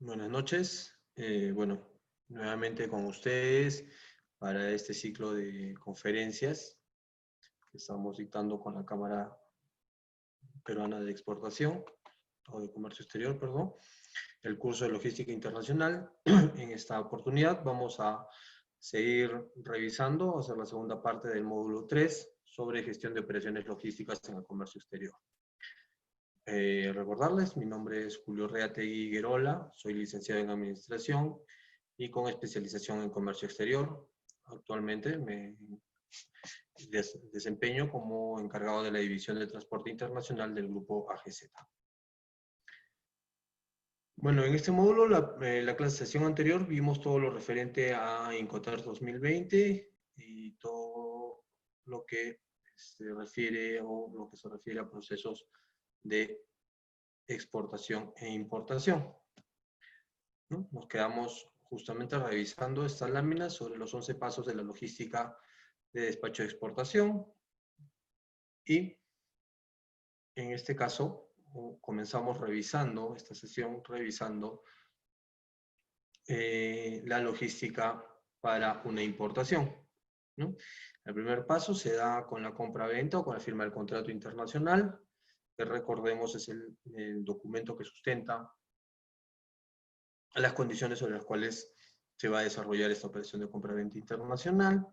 Buenas noches. Bueno, nuevamente con ustedes para este ciclo de conferencias que estamos dictando con la Cámara Peruana de Exportación o de Comercio Exterior, perdón, el curso de Logística Internacional. En esta oportunidad vamos a seguir revisando, hacer la segunda parte del módulo 3 sobre gestión de operaciones logísticas en el comercio exterior. Recordarles, mi nombre es Julio Reategui Guerola, soy licenciado en Administración y con especialización en Comercio Exterior. Actualmente me desempeño como encargado de la División de Transporte Internacional del Grupo AGZ. Bueno, en este módulo, la clase sesión anterior, vimos todo lo referente a Incoterms 2020 y todo lo que se refiere a procesos de exportación e importación, ¿no? Nos quedamos justamente revisando estas láminas sobre los 11 pasos de la logística de despacho de exportación y en este caso comenzamos revisando esta sesión, revisando la logística para una importación, ¿no? El primer paso se da con la compra-venta o con la firma del contrato internacional, que recordemos es el documento que sustenta las condiciones sobre las cuales se va a desarrollar esta operación de compra-venta internacional.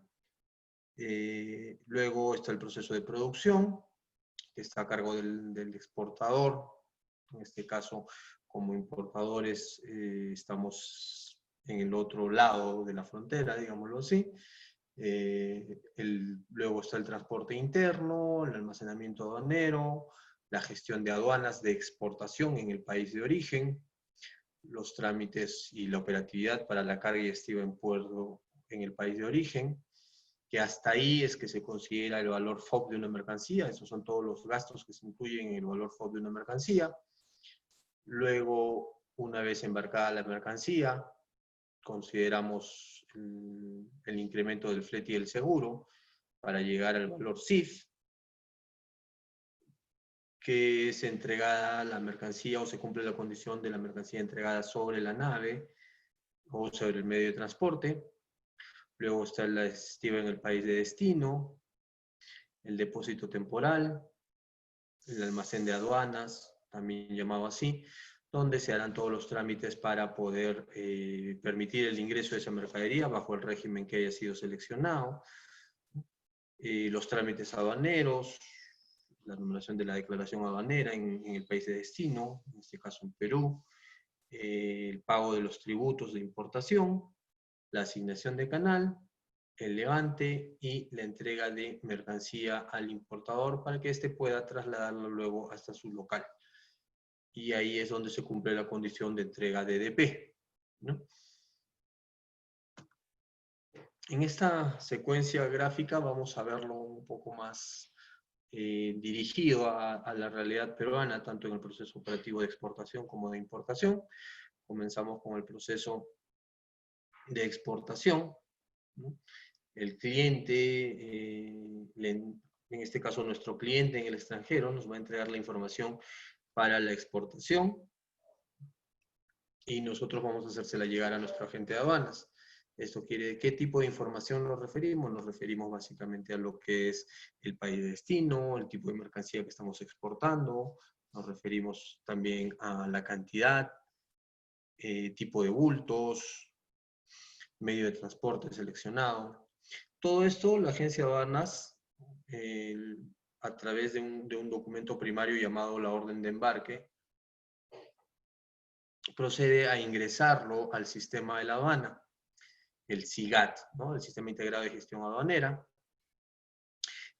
Luego está el proceso de producción, que está a cargo del exportador. En este caso, como importadores, estamos en el otro lado de la frontera, digámoslo así. Luego está el transporte interno, el almacenamiento aduanero, la gestión de aduanas de exportación en el país de origen, los trámites y la operatividad para la carga y estiva en puerto en el país de origen, que hasta ahí es que se considera el valor FOB de una mercancía. Esos son todos los gastos que se incluyen en el valor FOB de una mercancía. Luego, una vez embarcada la mercancía, consideramos el incremento del flete y el seguro para llegar al valor CIF, que es entregada la mercancía o se cumple la condición de la mercancía entregada sobre la nave o sobre el medio de transporte. Luego está la estiva en el país de destino, el depósito temporal, el almacén de aduanas, también llamado así, donde se harán todos los trámites para poder permitir el ingreso de esa mercadería bajo el régimen que haya sido seleccionado, los trámites aduaneros, la numeración de la declaración aduanera en el país de destino, en este caso en Perú, el pago de los tributos de importación, la asignación de canal, el levante y la entrega de mercancía al importador para que éste pueda trasladarlo luego hasta su local. Y ahí es donde se cumple la condición de entrega de EDP, ¿no? En esta secuencia gráfica vamos a verlo un poco más dirigido a la realidad peruana, tanto en el proceso operativo de exportación como de importación. Comenzamos con el proceso de exportación, ¿no? El cliente, en este caso nuestro cliente en el extranjero, nos va a entregar la información para la exportación y nosotros vamos a hacérsela llegar a nuestro agente de aduanas. Esto quiere, ¿qué tipo de información nos referimos? Nos referimos básicamente a lo que es el país de destino, el tipo de mercancía que estamos exportando, nos referimos también a la cantidad, tipo de bultos, medio de transporte seleccionado. Todo esto la agencia de aduanas, a través de un documento primario llamado la orden de embarque, procede a ingresarlo al sistema de la aduana, el SIGAT, ¿no? El Sistema Integrado de Gestión Aduanera,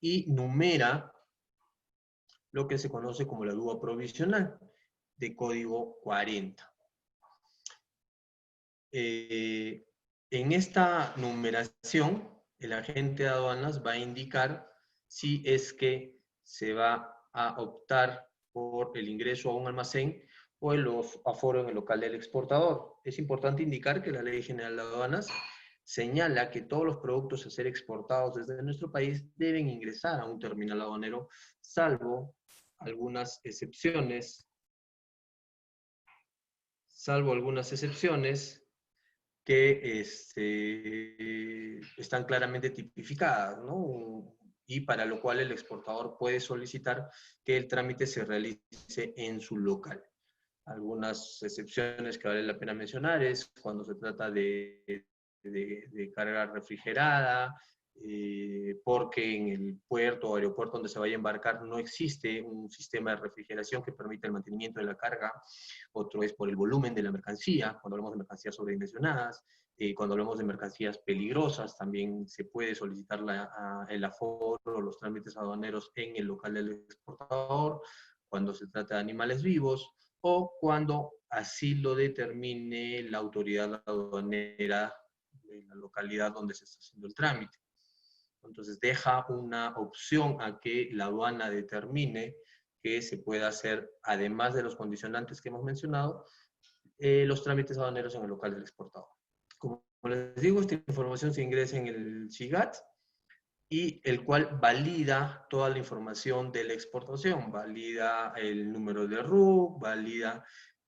y numera lo que se conoce como la DUA provisional, de código 40. En esta numeración, el agente de aduanas va a indicar si es que se va a optar por el ingreso a un almacén o el aforo en el local del exportador. Es importante indicar que la Ley General de Aduanas señala que todos los productos a ser exportados desde nuestro país deben ingresar a un terminal aduanero, salvo algunas excepciones salvo algunas excepciones que están claramente tipificadas, ¿no? Y para lo cual el exportador puede solicitar que el trámite se realice en su local. Algunas excepciones que vale la pena mencionar es cuando se trata de carga refrigerada, porque en el puerto o aeropuerto donde se vaya a embarcar no existe un sistema de refrigeración que permita el mantenimiento de la carga. Otro es por el volumen de la mercancía, cuando hablamos de mercancías sobredimensionadas. Cuando hablamos de mercancías peligrosas, también se puede solicitar el aforo o los trámites aduaneros en el local del exportador. Cuando se trata de animales vivos, o cuando así lo determine la autoridad aduanera de la localidad donde se está haciendo el trámite. Entonces deja una opción a que la aduana determine que se pueda hacer, además de los condicionantes que hemos mencionado, los trámites aduaneros en el local del exportador. Como les digo, esta información se ingresa en el SIGAT, y el cual valida toda la información de la exportación, valida el número de RUC, valida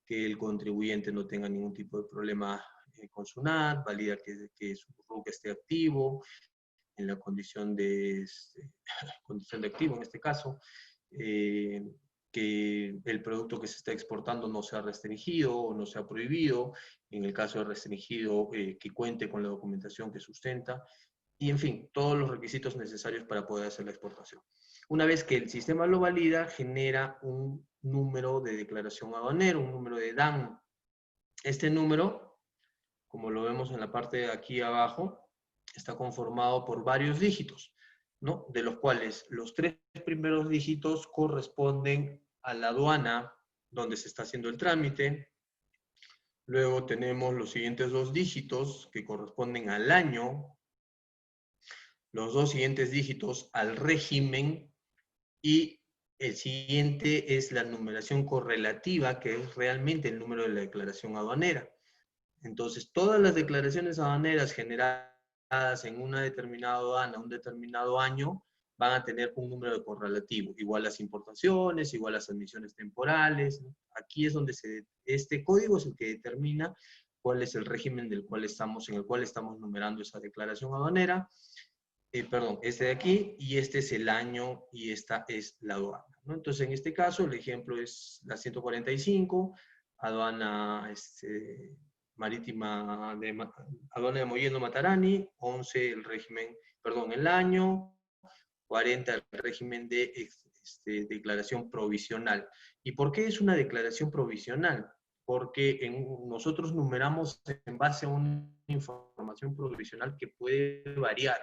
que el contribuyente no tenga ningún tipo de problema con su NAT, valida que su RUC esté activo, en la condición de activo en este caso, que el producto que se está exportando no sea restringido o no sea prohibido, en el caso de restringido, que cuente con la documentación que sustenta, y en fin, todos los requisitos necesarios para poder hacer la exportación. Una vez que el sistema lo valida, genera un número de declaración aduanera, un número de DAN. Este número, como lo vemos en la parte de aquí abajo, está conformado por varios dígitos, ¿no? De los cuales los 3 primeros dígitos corresponden a la aduana donde se está haciendo el trámite. Luego tenemos los siguientes 2 dígitos que corresponden al año, los 2 siguientes dígitos al régimen, y el siguiente es la numeración correlativa, que es realmente el número de la declaración aduanera. Entonces, todas las declaraciones aduaneras generadas en una determinada aduana, un determinado año, van a tener un número de correlativo, igual las importaciones, igual las admisiones temporales. Aquí es donde este código es el que determina cuál es el régimen en el cual estamos numerando esa declaración aduanera. Perdón, este de aquí, y este es el año, y esta es la aduana, ¿no? Entonces, en este caso, el ejemplo es la 145, aduana marítima, aduana de Mollendo Matarani, 11 el régimen, perdón, el año, 40 el régimen de declaración provisional. ¿Y por qué es una declaración provisional? Porque nosotros numeramos en base a una información provisional que puede variar,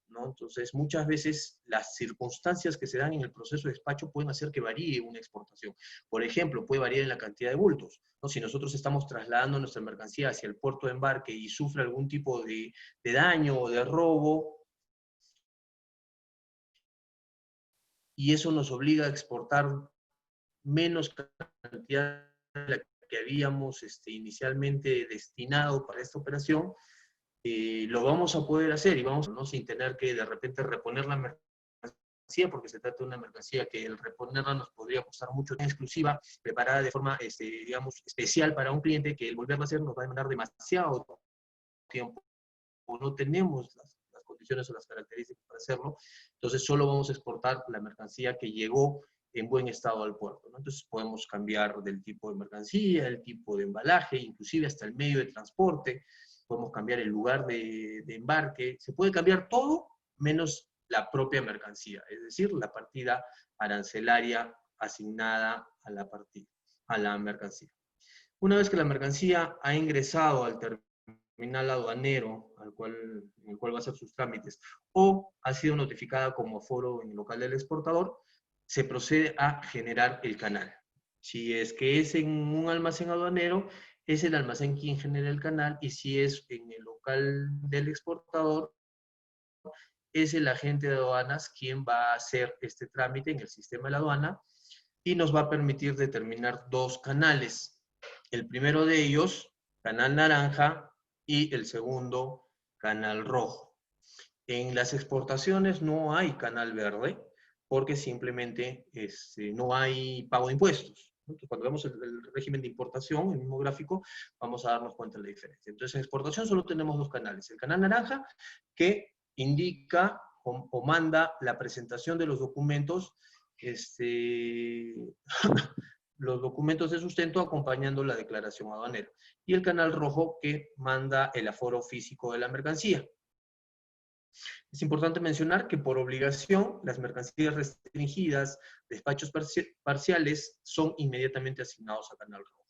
¿no? Entonces, muchas veces las circunstancias que se dan en el proceso de despacho pueden hacer que varíe una exportación. Por ejemplo, puede variar en la cantidad de bultos, ¿no? Si nosotros estamos trasladando nuestra mercancía hacia el puerto de embarque y sufre algún tipo de daño o de robo, y eso nos obliga a exportar menos cantidad de la que habíamos inicialmente destinado para esta operación, lo vamos a poder hacer, y vamos, ¿no? Sin tener que de repente reponer la mercancía, porque se trata de una mercancía que el reponerla nos podría costar mucho, en exclusiva, preparada de forma, digamos, especial para un cliente, que el volverla a hacer nos va a demandar demasiado tiempo, o no tenemos las condiciones o las características para hacerlo. Entonces solo vamos a exportar la mercancía que llegó en buen estado al puerto, ¿no? Entonces podemos cambiar del tipo de mercancía, el tipo de embalaje, inclusive hasta el medio de transporte, podemos cambiar el lugar de embarque, se puede cambiar todo menos la propia mercancía, es decir, la partida arancelaria asignada a la mercancía. Una vez que la mercancía ha ingresado al terminal aduanero en el cual va a hacer sus trámites, o ha sido notificada como aforo en el local del exportador, se procede a generar el canal. Si es que es en un almacén aduanero, es el almacén quien genera el canal, y si es en el local del exportador, es el agente de aduanas quien va a hacer este trámite en el sistema de la aduana, y nos va a permitir determinar 2 canales. El primero de ellos, canal naranja, y el segundo, canal rojo. En las exportaciones no hay canal verde, porque simplemente no hay pago de impuestos. Entonces, cuando vemos el régimen de importación, el mismo gráfico, vamos a darnos cuenta de la diferencia. Entonces, en exportación solo tenemos dos canales. El canal naranja, que indica o manda la presentación de los documentos, los documentos de sustento acompañando la declaración aduanera. Y el canal rojo, que manda el aforo físico de la mercancía. Es importante mencionar que por obligación las mercancías restringidas, despachos parciales, son inmediatamente asignados a canal rojo.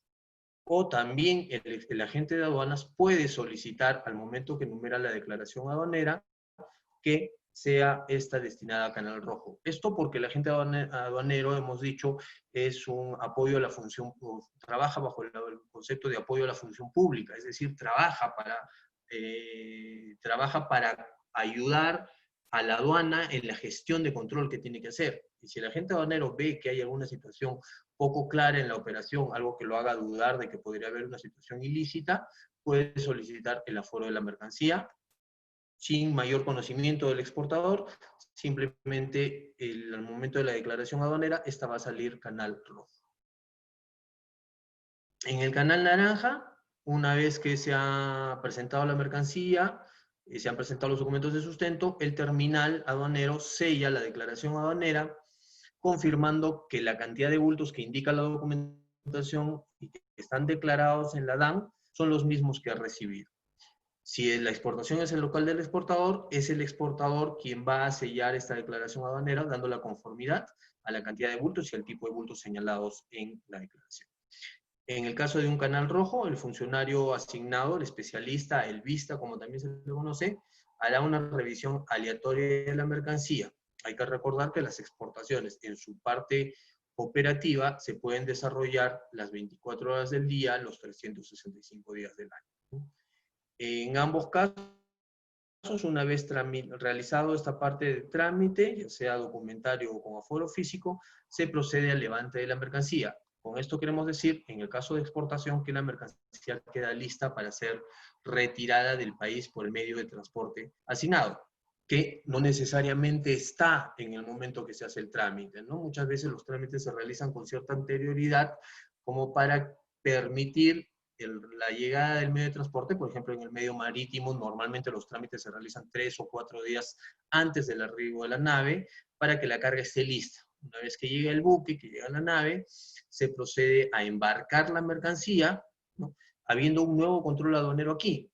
O también el agente de aduanas puede solicitar al momento que enumera la declaración aduanera que sea esta destinada a canal rojo. Esto porque el agente aduanero, hemos dicho, es un apoyo a la función, trabaja bajo el concepto de apoyo a la función pública, es decir, trabaja para ayudar a la aduana en la gestión de control que tiene que hacer. Y si el agente aduanero ve que hay alguna situación poco clara en la operación, algo que lo haga dudar de que podría haber una situación ilícita, puede solicitar el aforo de la mercancía sin mayor conocimiento del exportador. Simplemente al momento de la declaración aduanera, esta va a salir canal rojo. En el canal naranja, una vez que se ha presentado la mercancía, se han presentado los documentos de sustento, el terminal aduanero sella la declaración aduanera, confirmando que la cantidad de bultos que indica la documentación y que están declarados en la DAN son los mismos que ha recibido. Si la exportación es el local del exportador, es el exportador quien va a sellar esta declaración aduanera, dando la conformidad a la cantidad de bultos y al tipo de bultos señalados en la declaración. En el caso de un canal rojo, el funcionario asignado, el especialista, el vista, como también se le conoce, hará una revisión aleatoria de la mercancía. Hay que recordar que las exportaciones en su parte operativa se pueden desarrollar las 24 horas del día, los 365 días del año. En ambos casos, una vez realizado esta parte de trámite, ya sea documentario o con aforo físico, se procede al levante de la mercancía. Con esto queremos decir, en el caso de exportación, que la mercancía queda lista para ser retirada del país por el medio de transporte asignado, que no necesariamente está en el momento que se hace el trámite, ¿no? Muchas veces los trámites se realizan con cierta anterioridad como para permitir la llegada del medio de transporte. Por ejemplo, en el medio marítimo, normalmente los trámites se realizan 3 o 4 días antes del arribo de la nave para que la carga esté lista. Una vez que llega el buque, que llega la nave, se procede a embarcar la mercancía, ¿no? Habiendo un nuevo control aduanero aquí,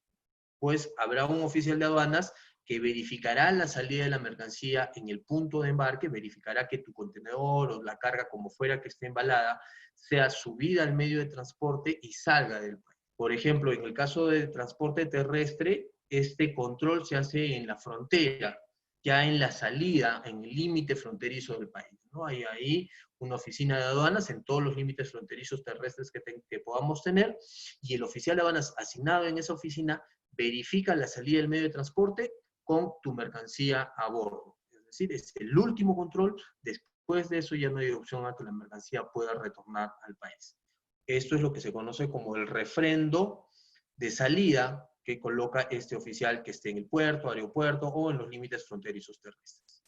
pues habrá un oficial de aduanas que verificará la salida de la mercancía en el punto de embarque, verificará que tu contenedor o la carga, como fuera que esté embalada, sea subida al medio de transporte y salga del país. Por ejemplo, en el caso del transporte terrestre, este control se hace en la frontera, ya en la salida, en el límite fronterizo del país, ¿no? Hay ahí una oficina de aduanas en todos los límites fronterizos terrestres que podamos tener, y el oficial de aduanas asignado en esa oficina verifica la salida del medio de transporte con tu mercancía a bordo. Es decir, es el último control. Después de eso ya no hay opción a que la mercancía pueda retornar al país. Esto es lo que se conoce como el refrendo de salida que coloca este oficial que esté en el puerto, aeropuerto o en los límites fronterizos terrestres.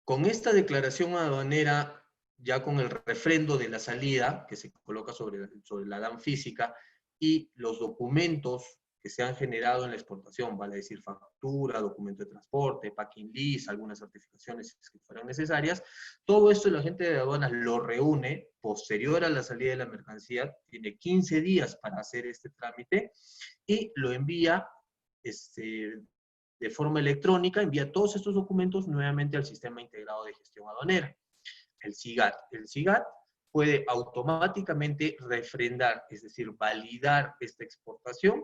Con esta declaración aduanera, ya con el refrendo de la salida que se coloca sobre la DAN física y los documentos que se han generado en la exportación, vale decir factura, documento de transporte, packing list, algunas certificaciones que fueran necesarias, todo esto el agente de aduanas lo reúne posterior a la salida de la mercancía, tiene 15 días para hacer este trámite y lo envía de forma electrónica, envía todos estos documentos nuevamente al Sistema Integrado de Gestión Aduanera, el SIGAT. El SIGAT puede automáticamente refrendar, es decir, validar esta exportación,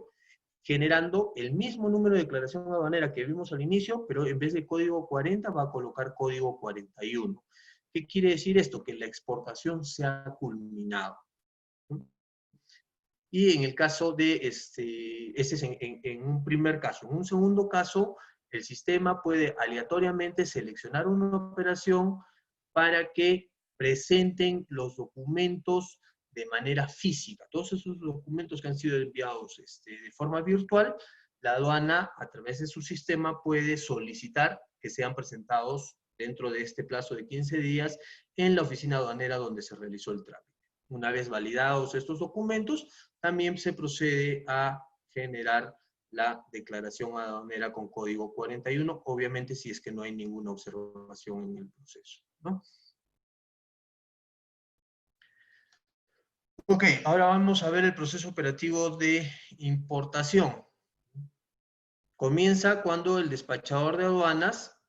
generando el mismo número de declaración aduanera que vimos al inicio, pero en vez de código 40 va a colocar código 41. ¿Qué quiere decir esto? Que la exportación se ha culminado. Y en el caso de, ese es en un primer caso. En un segundo caso, el sistema puede aleatoriamente seleccionar una operación para que presenten los documentos de manera física. Todos esos documentos que han sido enviados de forma virtual, la aduana, a través de su sistema, puede solicitar que sean presentados dentro de este plazo de 15 días en la oficina aduanera donde se realizó el trámite. Una vez validados estos documentos, también se procede a generar la declaración aduanera con código 41, obviamente si es que no hay ninguna observación en el proceso, ¿no? Ok, ahora vamos a ver el proceso operativo de importación. Comienza cuando el despachador de aduanas,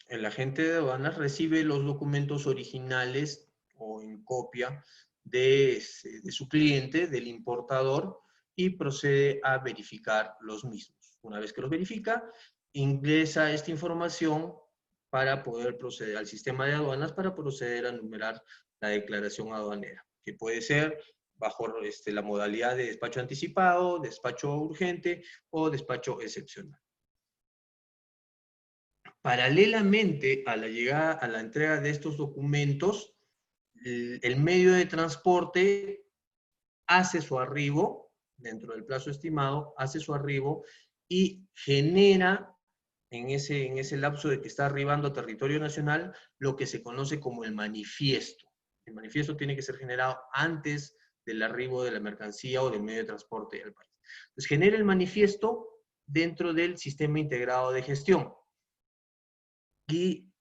el agente de aduanas, recibe los documentos originales o en copia de su cliente, del importador, y procede a verificar los mismos. Una vez que los verifica, ingresa esta información para poder proceder al sistema de aduanas para proceder a numerar la declaración aduanera, que puede ser bajo la modalidad de despacho anticipado, despacho urgente o despacho excepcional. Paralelamente a la llegada, a la entrega de estos documentos, el medio de transporte hace su arribo, dentro del plazo estimado, hace su arribo y genera en ese lapso de que está arribando a territorio nacional lo que se conoce como el manifiesto. El manifiesto tiene que ser generado antes del arribo de la mercancía o del medio de transporte al país. Entonces genera el manifiesto dentro del sistema integrado de gestión. Y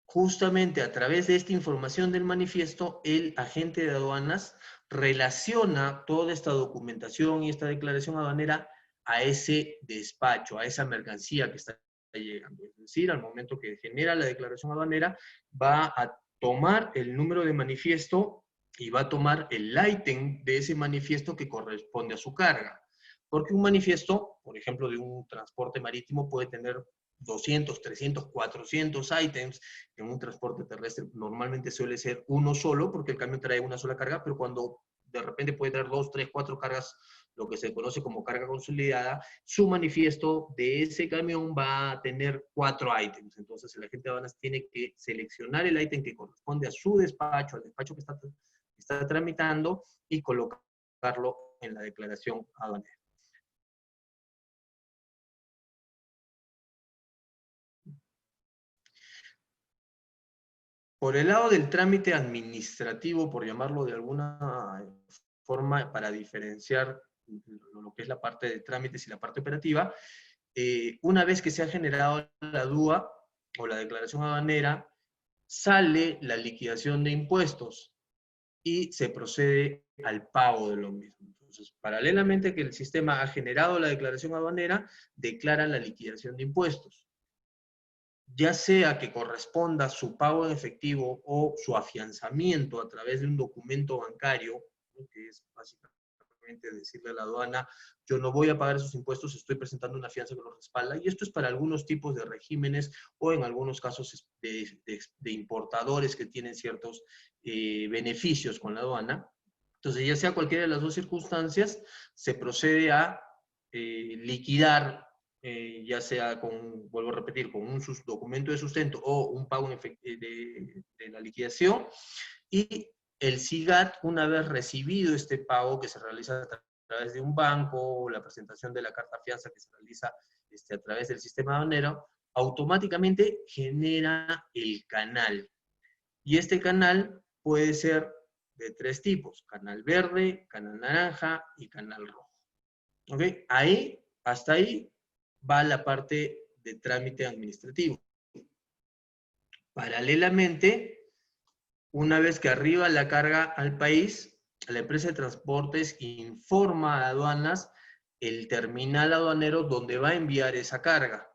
justamente a través de esta información del manifiesto, el agente de aduanas relaciona toda esta documentación y esta declaración aduanera a ese despacho, a esa mercancía que está llegando. Es decir, al momento que genera la declaración aduanera, va a tomar el número de manifiesto y va a tomar el ítem de ese manifiesto que corresponde a su carga. Porque un manifiesto, por ejemplo, de un transporte marítimo puede tener 200, 300, 400 ítems. En un transporte terrestre normalmente suele ser uno solo, porque el camión trae una sola carga, pero cuando de repente puede traer 2, 3, 4 cargas, lo que se conoce como carga consolidada, su manifiesto de ese camión va a tener 4 ítems. Entonces el agente de aduanas tiene que seleccionar el ítem que corresponde a su despacho, al despacho que está tramitando, y colocarlo en la declaración aduanera. Por el lado del trámite administrativo, por llamarlo de alguna forma, para diferenciar lo que es la parte de trámites y la parte operativa, una vez que se ha generado la DUA o la declaración aduanera, sale la liquidación de impuestos y se procede al pago de lo mismo. Entonces, paralelamente que el sistema ha generado la declaración aduanera, declara la liquidación de impuestos. Ya sea que corresponda su pago en efectivo o su afianzamiento a través de un documento bancario, ¿no? Que es básicamente decirle a la aduana, yo no voy a pagar esos impuestos, estoy presentando una fianza que lo respalda, y esto es para algunos tipos de regímenes o en algunos casos de importadores que tienen ciertos beneficios con la aduana. Entonces, ya sea cualquiera de las dos circunstancias, se procede a liquidar, ya sea con, vuelvo a repetir, con un documento de sustento o un pago de la liquidación, y el SIGAT, una vez recibido este pago que se realiza a través de un banco, o la presentación de la carta fianza que se realiza a través del sistema aduanero, automáticamente genera el canal. Y este canal puede ser de 3 tipos: canal verde, canal naranja y canal rojo. ¿Ok? Hasta ahí va la parte de trámite administrativo. Paralelamente, una vez que arriba la carga al país, la empresa de transportes informa a aduanas el terminal aduanero donde va a enviar esa carga.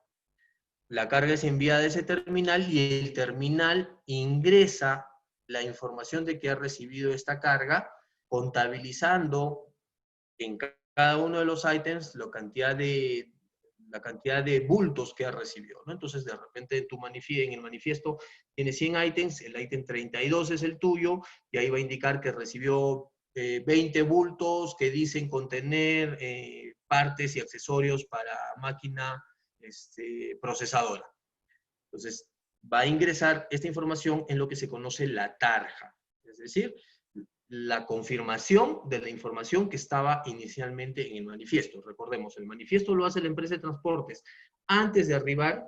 La carga es enviada a ese terminal y el terminal ingresa la información de que ha recibido esta carga, contabilizando en cada uno de los ítems la cantidad de bultos que ha recibido, ¿no? Entonces, de repente, en el manifiesto tiene 100 ítems, el ítem 32 es el tuyo, y ahí va a indicar que recibió 20 bultos que dicen contener partes y accesorios para máquina procesadora. Entonces, va a ingresar esta información en lo que se conoce la tarja, es decir, la confirmación de la información que estaba inicialmente en el manifiesto. Recordemos, el manifiesto lo hace la empresa de transportes antes de arribar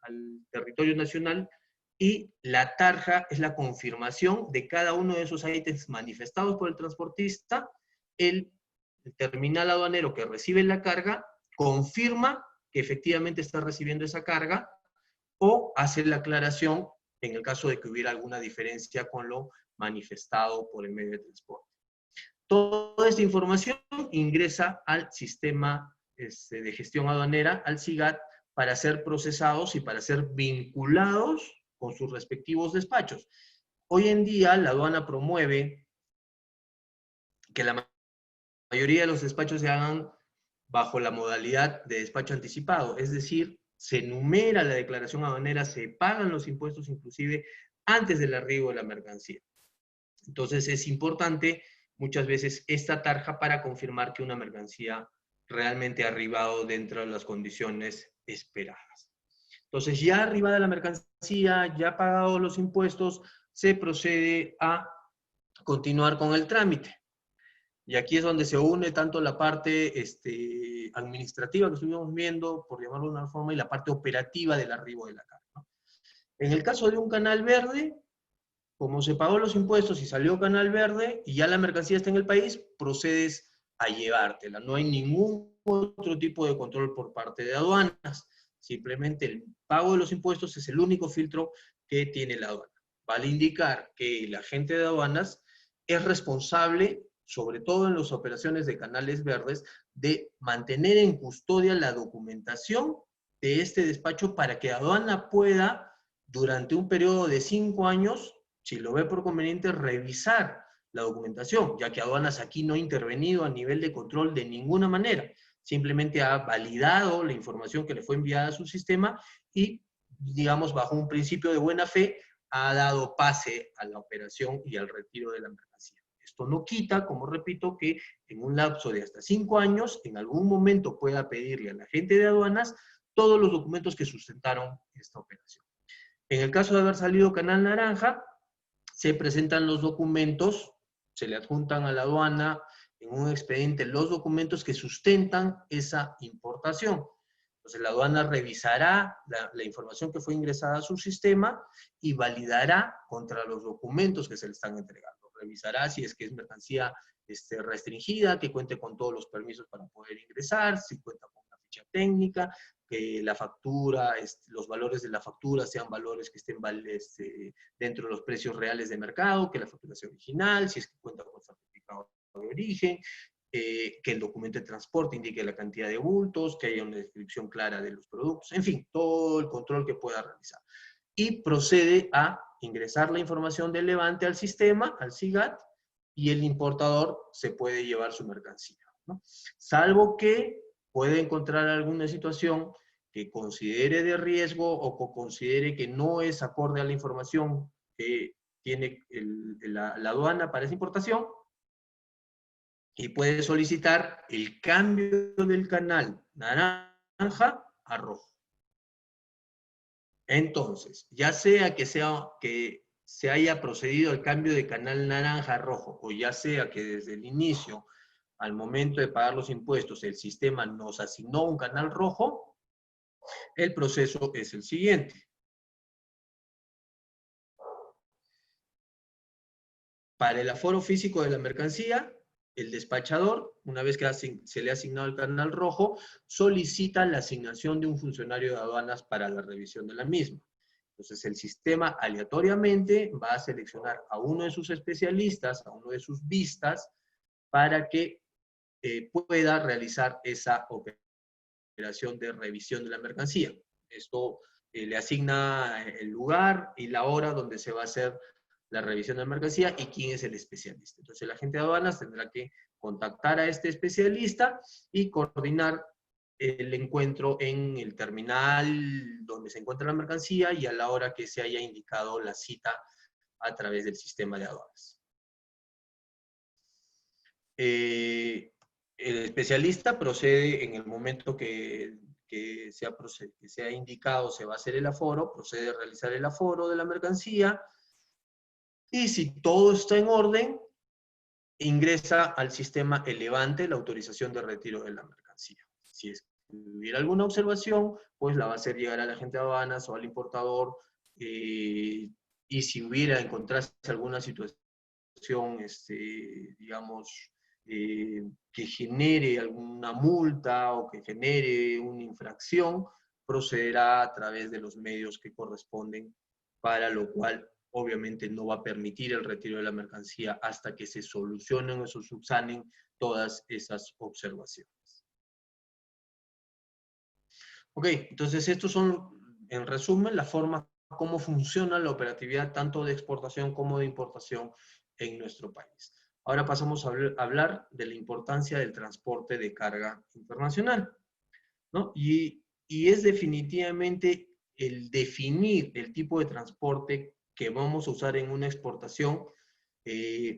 al territorio nacional, y la tarja es la confirmación de cada uno de esos ítems manifestados por el transportista. El terminal aduanero que recibe la carga confirma que efectivamente está recibiendo esa carga o hace la aclaración en el caso de que hubiera alguna diferencia con lo manifestado por el medio de transporte. Toda esta información ingresa al sistema de gestión aduanera, al SIGAT, para ser procesados y para ser vinculados con sus respectivos despachos. Hoy en día la aduana promueve que la mayoría de los despachos se hagan bajo la modalidad de despacho anticipado, es decir, se enumera la declaración aduanera, se pagan los impuestos inclusive antes del arribo de la mercancía. Entonces es importante muchas veces esta tarja para confirmar que una mercancía realmente ha arribado dentro de las condiciones esperadas. Entonces ya arribada la mercancía, ya pagados los impuestos, se procede a continuar con el trámite. Y aquí es donde se une tanto la parte administrativa que estuvimos viendo, por llamarlo de una forma, y la parte operativa del arribo de la carga, ¿no? En el caso de un canal verde, como se pagó los impuestos y salió canal verde y ya la mercancía está en el país, procedes a llevártela. No hay ningún otro tipo de control por parte de aduanas. Simplemente el pago de los impuestos es el único filtro que tiene la aduana. Vale indicar que el agente de aduanas es responsable, sobre todo en las operaciones de canales verdes, de mantener en custodia la documentación de este despacho para que aduana pueda, durante un periodo de 5 años, si lo ve por conveniente, revisar la documentación, ya que aduanas aquí no ha intervenido a nivel de control de ninguna manera. Simplemente ha validado la información que le fue enviada a su sistema y, digamos, bajo un principio de buena fe, ha dado pase a la operación y al retiro de la mercancía. Esto no quita, como repito, que en un lapso de hasta 5 años, en algún momento pueda pedirle a la gente de aduanas todos los documentos que sustentaron esta operación. En el caso de haber salido canal naranja, se presentan los documentos, se le adjuntan a la aduana en un expediente los documentos que sustentan esa importación. Entonces la aduana revisará la información que fue ingresada a su sistema y validará contra los documentos que se le están entregando. Revisará si es que es mercancía restringida, que cuente con todos los permisos para poder ingresar, si cuenta con una ficha técnica, que la factura, los valores de la factura sean valores que estén dentro de los precios reales de mercado, que la factura sea original, si es que cuenta con certificado de origen, que el documento de transporte indique la cantidad de bultos, que haya una descripción clara de los productos, en fin, todo el control que pueda realizar. Y procede a ingresar la información del levante al sistema, al SIGAT, y el importador se puede llevar su mercancía, ¿no? Salvo que puede encontrar alguna situación que considere de riesgo o que considere que no es acorde a la información que tiene la aduana para esa importación, y puede solicitar el cambio del canal naranja a rojo. Entonces, ya sea que se haya procedido al cambio de canal naranja a rojo, o ya sea que desde el inicio, al momento de pagar los impuestos, el sistema nos asignó un canal rojo, el proceso es el siguiente. Para el aforo físico de la mercancía, el despachador, una vez que se le ha asignado el canal rojo, solicita la asignación de un funcionario de aduanas para la revisión de la misma. Entonces el sistema aleatoriamente va a seleccionar a uno de sus especialistas, a uno de sus vistas, para que pueda realizar esa operación de revisión de la mercancía. Esto le asigna el lugar y la hora donde se va a hacer la revisión de la mercancía y quién es el especialista. Entonces el agente de aduanas tendrá que contactar a este especialista y coordinar el encuentro en el terminal donde se encuentra la mercancía y a la hora que se haya indicado la cita a través del sistema de aduanas. El especialista procede en el momento que se ha indicado, se va a hacer el aforo, procede a realizar el aforo de la mercancía, y si todo está en orden, ingresa al sistema el levante, la autorización de retiro de la mercancía. Si es hubiera alguna observación, pues la va a hacer llegar al agente de aduanas o al importador, y si hubiera encontrarse alguna situación, digamos, que genere alguna multa o que genere una infracción, procederá a través de los medios que corresponden, para lo cual obviamente no va a permitir el retiro de la mercancía hasta que se solucionen o se subsanen todas esas observaciones. Ok, entonces estos son, en resumen, la forma cómo funciona la operatividad tanto de exportación como de importación en nuestro país. Ahora pasamos a hablar de la importancia del transporte de carga internacional, ¿no? Y es definitivamente el definir el tipo de transporte que vamos a usar en una exportación,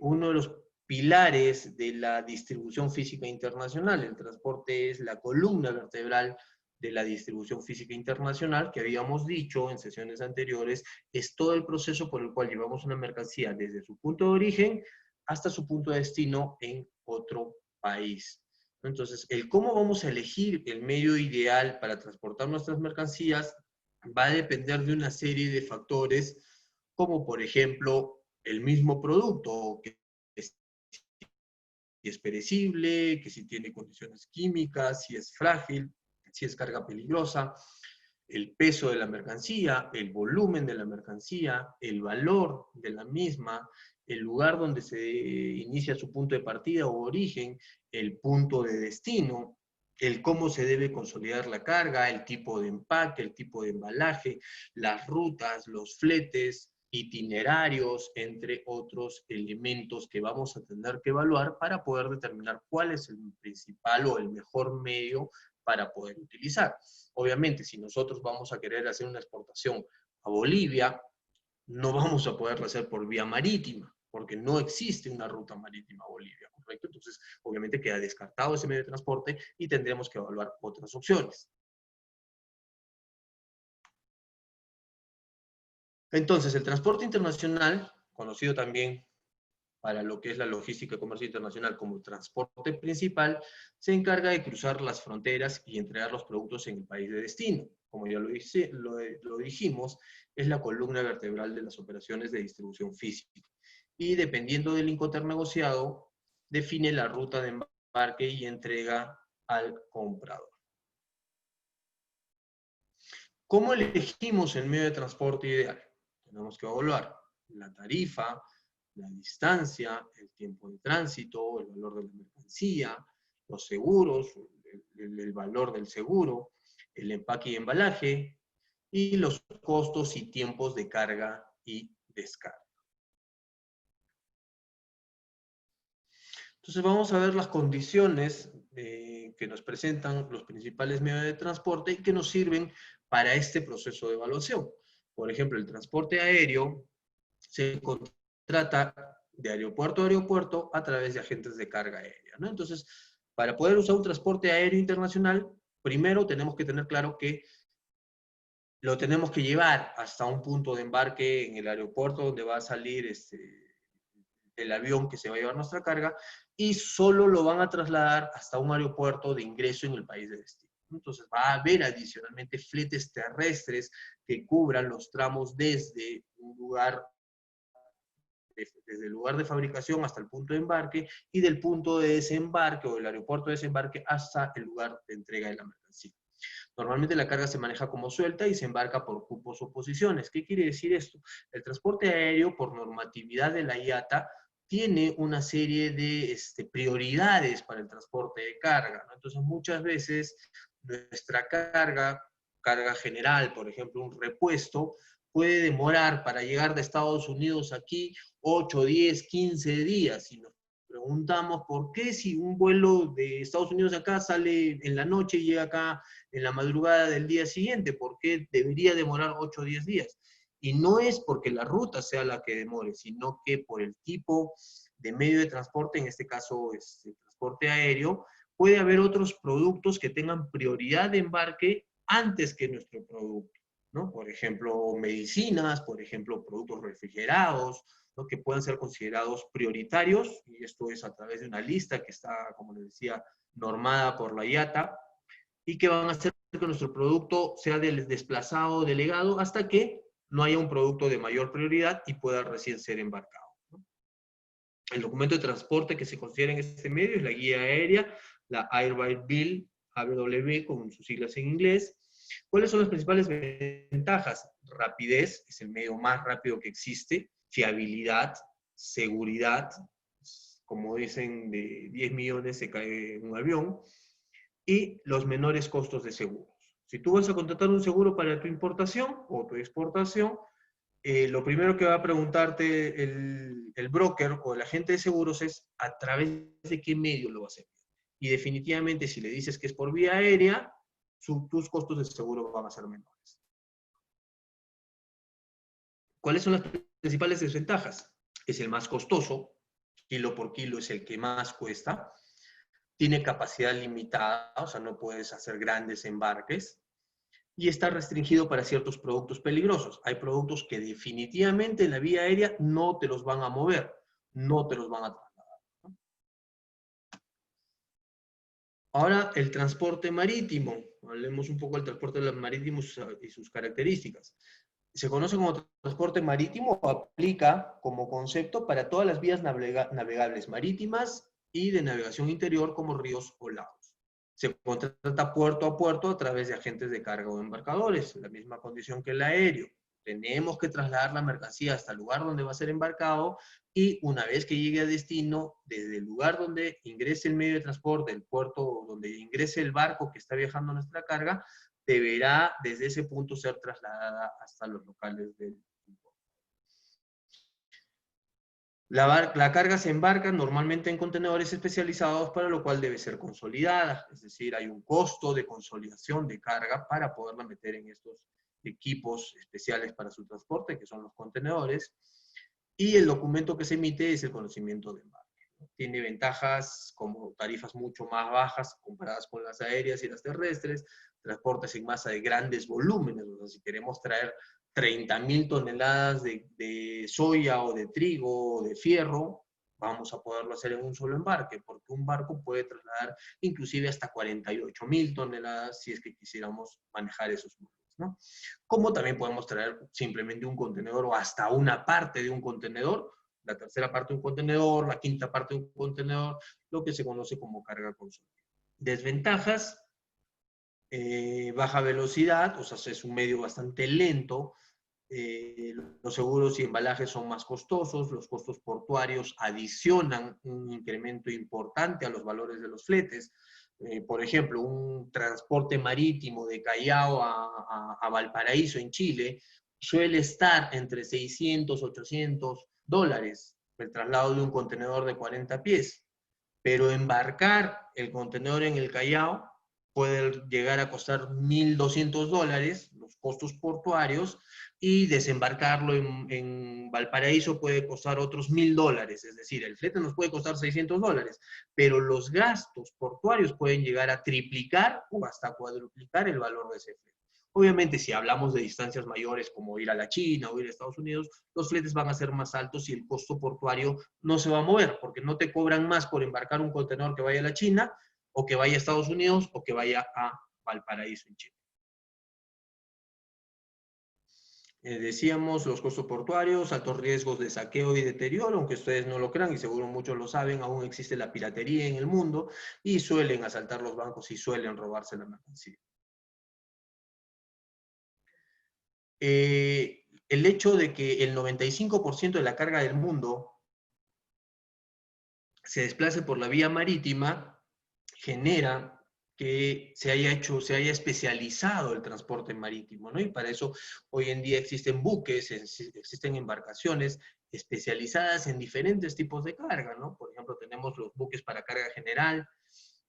uno de los pilares de la distribución física internacional. El transporte es la columna vertebral de la distribución física internacional, que habíamos dicho en sesiones anteriores, es todo el proceso por el cual llevamos una mercancía desde su punto de origen hasta su punto de destino en otro país. Entonces, el cómo vamos a elegir el medio ideal para transportar nuestras mercancías va a depender de una serie de factores, como por ejemplo el mismo producto, que si es perecible, que si tiene condiciones químicas, si es frágil, si es carga peligrosa, el peso de la mercancía, el volumen de la mercancía, el valor de la misma, el lugar donde se inicia su punto de partida o origen, el punto de destino, el cómo se debe consolidar la carga, el tipo de empaque, el tipo de embalaje, las rutas, los fletes, itinerarios, entre otros elementos que vamos a tener que evaluar para poder determinar cuál es el principal o el mejor medio para poder utilizar. Obviamente, si nosotros vamos a querer hacer una exportación a Bolivia, no vamos a poderlo hacer por vía marítima, porque no existe una ruta marítima a Bolivia, ¿correcto? Entonces, obviamente queda descartado ese medio de transporte y tendremos que evaluar otras opciones. Entonces, el transporte internacional, conocido también para lo que es la logística y comercio internacional como transporte principal, se encarga de cruzar las fronteras y entregar los productos en el país de destino. Como ya lo dijimos, es la columna vertebral de las operaciones de distribución física. Y dependiendo del Incoterm negociado, define la ruta de embarque y entrega al comprador. ¿Cómo elegimos el medio de transporte ideal? Tenemos que evaluar la tarifa, la distancia, el tiempo de tránsito, el valor de la mercancía, los seguros, el valor del seguro, el empaque y embalaje, y los costos y tiempos de carga y descarga. Entonces vamos a ver las condiciones que nos presentan los principales medios de transporte y que nos sirven para este proceso de evaluación. Por ejemplo, el transporte aéreo se contrata de aeropuerto a aeropuerto a través de agentes de carga aérea, ¿no? Entonces, para poder usar un transporte aéreo internacional, primero tenemos que tener claro que lo tenemos que llevar hasta un punto de embarque en el aeropuerto donde va a salir el avión que se va a llevar nuestra carga, y solo lo van a trasladar hasta un aeropuerto de ingreso en el país de destino. Entonces va a haber adicionalmente fletes terrestres que cubran los tramos desde un lugar, desde el lugar de fabricación hasta el punto de embarque, y del punto de desembarque o del aeropuerto de desembarque hasta el lugar de entrega de la mercancía. Normalmente la carga se maneja como suelta y se embarca por cupos o posiciones. ¿Qué quiere decir esto? El transporte aéreo, por normatividad de la IATA, tiene una serie de prioridades para el transporte de carga, ¿no? Entonces, muchas veces nuestra carga general, por ejemplo, un repuesto, puede demorar para llegar de Estados Unidos aquí 8, 10, 15 días. Y nos preguntamos por qué si un vuelo de Estados Unidos acá sale en la noche y llega acá en la madrugada del día siguiente, ¿por qué debería demorar 8 o 10 días? Y no es porque la ruta sea la que demore, sino que por el tipo de medio de transporte, en este caso transporte aéreo, puede haber otros productos que tengan prioridad de embarque antes que nuestro producto, ¿no? Por ejemplo, medicinas, por ejemplo, productos refrigerados, ¿no? Que puedan ser considerados prioritarios, y esto es a través de una lista que está, como les decía, normada por la IATA, y que van a hacer que nuestro producto sea desplazado o delegado hasta que no haya un producto de mayor prioridad y pueda recién ser embarcado. El documento de transporte que se considera en este medio es la guía aérea, la Airwide Bill, ABW, con sus siglas en inglés. ¿Cuáles son las principales ventajas? Rapidez, es el medio más rápido que existe, fiabilidad, seguridad, como dicen, de 10 millones se cae un avión, y los menores costos de seguros. Si tú vas a contratar un seguro para tu importación o tu exportación, lo primero que va a preguntarte el broker o el agente de seguros es a través de qué medio lo va a hacer. Y definitivamente si le dices que es por vía aérea, tus costos de seguro van a ser menores. ¿Cuáles son las principales desventajas? Es el más costoso, kilo por kilo es el que más cuesta, tiene capacidad limitada, o sea, no puedes hacer grandes embarques, y está restringido para ciertos productos peligrosos. Hay productos que definitivamente en la vía aérea no te los van a mover, no te los van a trasladar. Ahora, el transporte marítimo. Hablemos un poco del transporte marítimo y sus características. Se conoce como transporte marítimo o aplica como concepto para todas las vías navegables marítimas y de navegación interior como ríos o lagos. Se contrata puerto a puerto a través de agentes de carga o embarcadores, la misma condición que el aéreo. Tenemos que trasladar la mercancía hasta el lugar donde va a ser embarcado y una vez que llegue a destino, desde el lugar donde ingrese el medio de transporte, el puerto donde ingrese el barco que está viajando nuestra carga, deberá desde ese punto ser trasladada hasta los locales del puerto. La carga se embarca normalmente en contenedores especializados, para lo cual debe ser consolidada, es decir, hay un costo de consolidación de carga para poderla meter en estos equipos especiales para su transporte, que son los contenedores, y el documento que se emite es el conocimiento de embarque. Tiene ventajas como tarifas mucho más bajas comparadas con las aéreas y las terrestres, transportes en masa de grandes volúmenes, o sea, si queremos traer 30.000 toneladas de soya o de trigo o de fierro, vamos a poderlo hacer en un solo embarque, porque un barco puede trasladar inclusive hasta 48.000 toneladas si es que quisiéramos manejar esos volúmenes, ¿no? Como también podemos traer simplemente un contenedor o hasta una parte de un contenedor, la tercera parte de un contenedor, la quinta parte de un contenedor, lo que se conoce como carga consolidada. Desventajas, baja velocidad, o sea, es un medio bastante lento, los seguros y embalajes son más costosos, los costos portuarios adicionan un incremento importante a los valores de los fletes. Por ejemplo, un transporte marítimo de Callao a Valparaíso en Chile suele estar entre 600, $800 el traslado de un contenedor de 40 pies, pero embarcar el contenedor en el Callao puede llegar a costar $1.200, los costos portuarios, y desembarcarlo en Valparaíso puede costar otros $1.000, es decir, el flete nos puede costar $600, pero los gastos portuarios pueden llegar a triplicar o hasta cuadruplicar el valor de ese flete. Obviamente, si hablamos de distancias mayores como ir a la China o ir a Estados Unidos, los fletes van a ser más altos y el costo portuario no se va a mover, porque no te cobran más por embarcar un contenedor que vaya a la China, o que vaya a Estados Unidos, o que vaya a Valparaíso en Chile. Decíamos los costos portuarios, altos riesgos de saqueo y deterioro, aunque ustedes no lo crean y seguro muchos lo saben, aún existe la piratería en el mundo y suelen asaltar los bancos y suelen robarse la mercancía. El hecho de que el 95% de la carga del mundo se desplace por la vía marítima genera que se haya especializado el transporte marítimo, ¿no? Y para eso hoy en día existen buques, existen embarcaciones especializadas en diferentes tipos de carga, ¿no? Por ejemplo, tenemos los buques para carga general,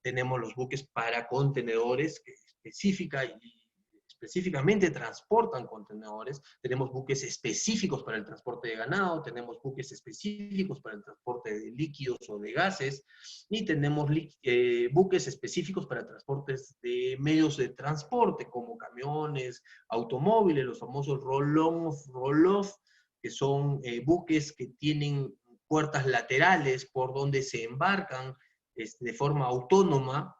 tenemos los buques para contenedores, que específicamente transportan contenedores, tenemos buques específicos para el transporte de ganado, tenemos buques específicos para el transporte de líquidos o de gases, y tenemos buques específicos para transportes de medios de transporte, como camiones, automóviles, los famosos roll-off, que son buques que tienen puertas laterales por donde se embarcan de forma autónoma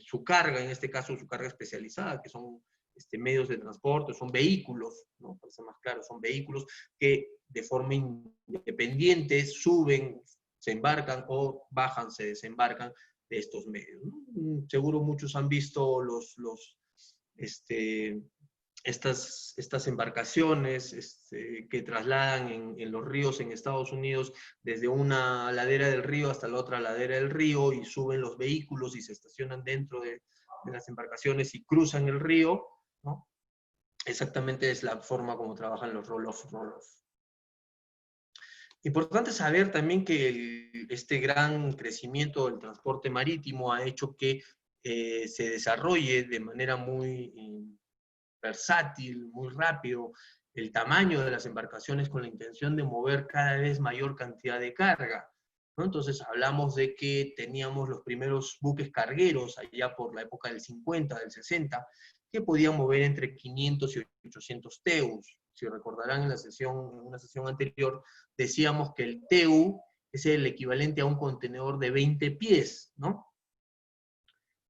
su carga, en este caso su carga especializada, que son medios de transporte, son vehículos, ¿no? Para ser más claro, son vehículos que de forma independiente suben, se embarcan o bajan, se desembarcan de estos medios, ¿no? Seguro muchos han visto estas embarcaciones que trasladan en los ríos en Estados Unidos desde una ladera del río hasta la otra ladera del río y suben los vehículos y se estacionan dentro de las embarcaciones y cruzan el río, ¿no? Exactamente es la forma como trabajan los roll-off, roll-off. Importante saber también que este gran crecimiento del transporte marítimo ha hecho que se desarrolle de manera muy versátil, muy rápido, el tamaño de las embarcaciones con la intención de mover cada vez mayor cantidad de carga, ¿no? Entonces hablamos de que teníamos los primeros buques cargueros allá por la época del 50, del 60, que podían mover entre 500 y 800 teus. Si recordarán en una sesión anterior, decíamos que el teu es el equivalente a un contenedor de 20 pies, ¿no?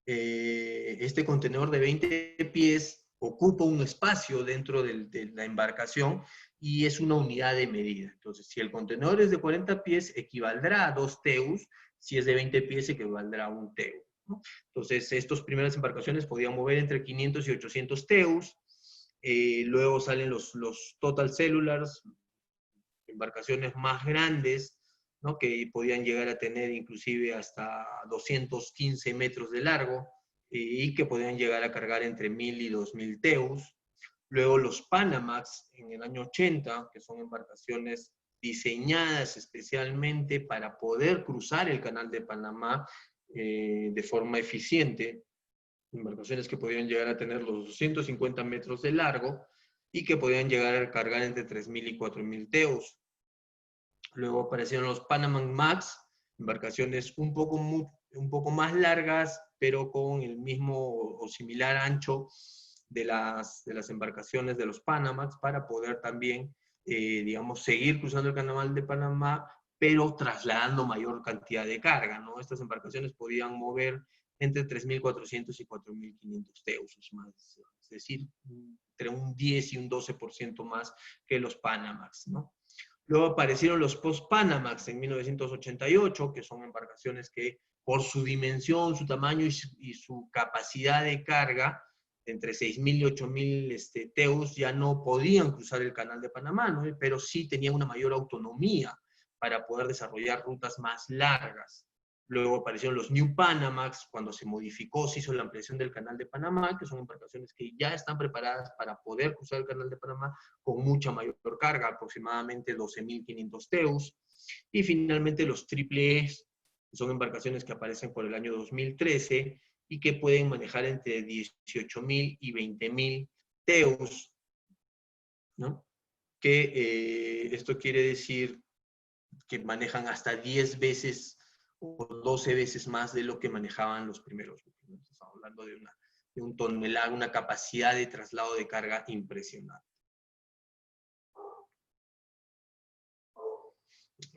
Este contenedor de 20 pies ocupa un espacio dentro de la embarcación y es una unidad de medida. Entonces, si el contenedor es de 40 pies, equivaldrá a 2 teus, si es de 20 pies, equivaldrá a 1 teu, ¿no? Entonces, estas primeras embarcaciones podían mover entre 500 y 800 teus, luego salen los total cellulars, embarcaciones más grandes, ¿no? Que podían llegar a tener inclusive hasta 215 metros de largo y que podían llegar a cargar entre 1000 y 2000 teus. Luego los Panamax en el año 80, que son embarcaciones diseñadas especialmente para poder cruzar el canal de Panamá de forma eficiente, embarcaciones que podían llegar a tener los 250 metros de largo y que podían llegar a cargar entre 3000 y 4000 teus. Luego aparecieron los Panama Max, embarcaciones un poco más largas, pero con el mismo o similar ancho de las embarcaciones de los Panamax para poder también, digamos, seguir cruzando el canal de Panamá, pero trasladando mayor cantidad de carga, ¿no? Estas embarcaciones podían mover entre 3.400 y 4.500 teus, es decir, entre un 10 y un 12% más que los Panamax, ¿no? Luego aparecieron los Post-Panamax en 1988, que son embarcaciones que por su dimensión, su tamaño y su capacidad de carga, entre 6.000 y 8.000 teus, ya no podían cruzar el canal de Panamá, ¿no? Pero sí tenían una mayor autonomía para poder desarrollar rutas más largas. Luego aparecieron los New Panamax, cuando se modificó, se hizo la ampliación del canal de Panamá, que son embarcaciones que ya están preparadas para poder cruzar el canal de Panamá con mucha mayor carga, aproximadamente 12.500 teus. Y finalmente los triples, que son embarcaciones que aparecen por el año 2013 y que pueden manejar entre 18.000 y 20.000 teus, ¿no? Que esto quiere decir que manejan hasta 10 veces o 12 veces más de lo que manejaban los primeros. Estamos hablando de un tonelada, una capacidad de traslado de carga impresionante.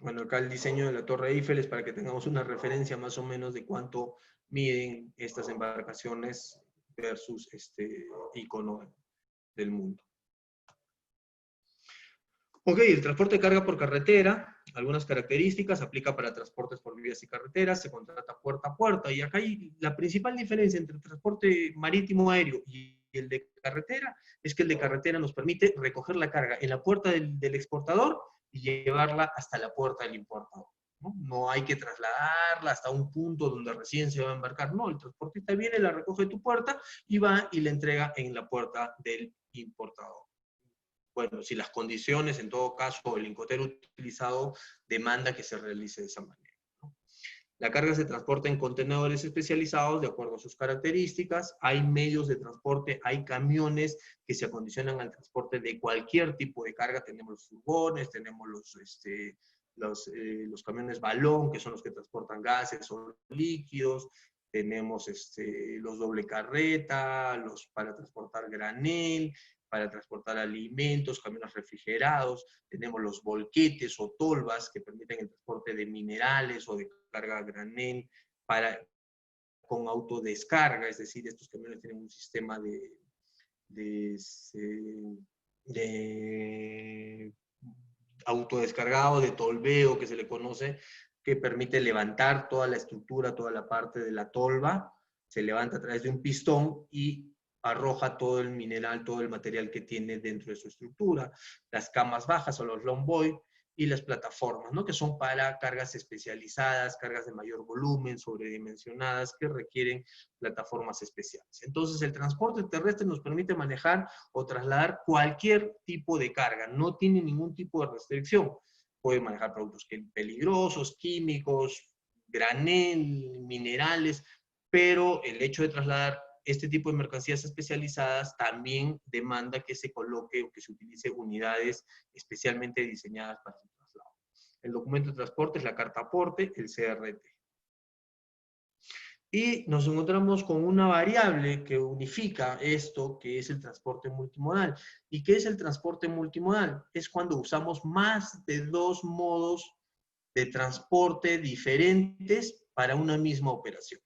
Bueno, acá el diseño de la Torre Eiffel es para que tengamos una referencia más o menos de cuánto miden estas embarcaciones versus este icono del mundo. Ok, el transporte de carga por carretera, algunas características, aplica para transportes por vías y carreteras, se contrata puerta a puerta, y acá hay la principal diferencia entre el transporte marítimo aéreo y el de carretera, es que el de carretera nos permite recoger la carga en la puerta del exportador y llevarla hasta la puerta del importador, ¿no? No hay que trasladarla hasta un punto donde recién se va a embarcar, no, el transportista viene, la recoge de tu puerta y va y la entrega en la puerta del importador. Bueno, si las condiciones, en todo caso, el Incoterm utilizado demanda que se realice de esa manera, ¿no? La carga se transporta en contenedores especializados de acuerdo a sus características. Hay medios de transporte, hay camiones que se acondicionan al transporte de cualquier tipo de carga. Tenemos los furgones, tenemos los camiones balón, que son los que transportan gases o líquidos. Tenemos los doble carreta, los para transportar granel, para transportar alimentos, camiones refrigerados, tenemos los volquetes o tolvas que permiten el transporte de minerales o de carga a granel para con autodescarga, es decir, estos camiones tienen un sistema de autodescargado, de tolveo, que se le conoce, que permite levantar toda la estructura, toda la parte de la tolva, se levanta a través de un pistón y arroja todo el mineral, todo el material que tiene dentro de su estructura. Las camas bajas o los longboy y las plataformas, ¿no? Que son para cargas especializadas, cargas de mayor volumen, sobredimensionadas, que requieren plataformas especiales. Entonces, el transporte terrestre nos permite manejar o trasladar cualquier tipo de carga, no tiene ningún tipo de restricción. Puede manejar productos peligrosos, químicos, granel, minerales, pero el hecho de trasladar este tipo de mercancías especializadas también demanda que se coloque o que se utilice unidades especialmente diseñadas para su traslado. El documento de transporte es la carta aporte, el CRT. Y nos encontramos con una variable que unifica esto, que es el transporte multimodal. ¿Y qué es el transporte multimodal? Es cuando usamos más de 2 modos de transporte diferentes para una misma operación.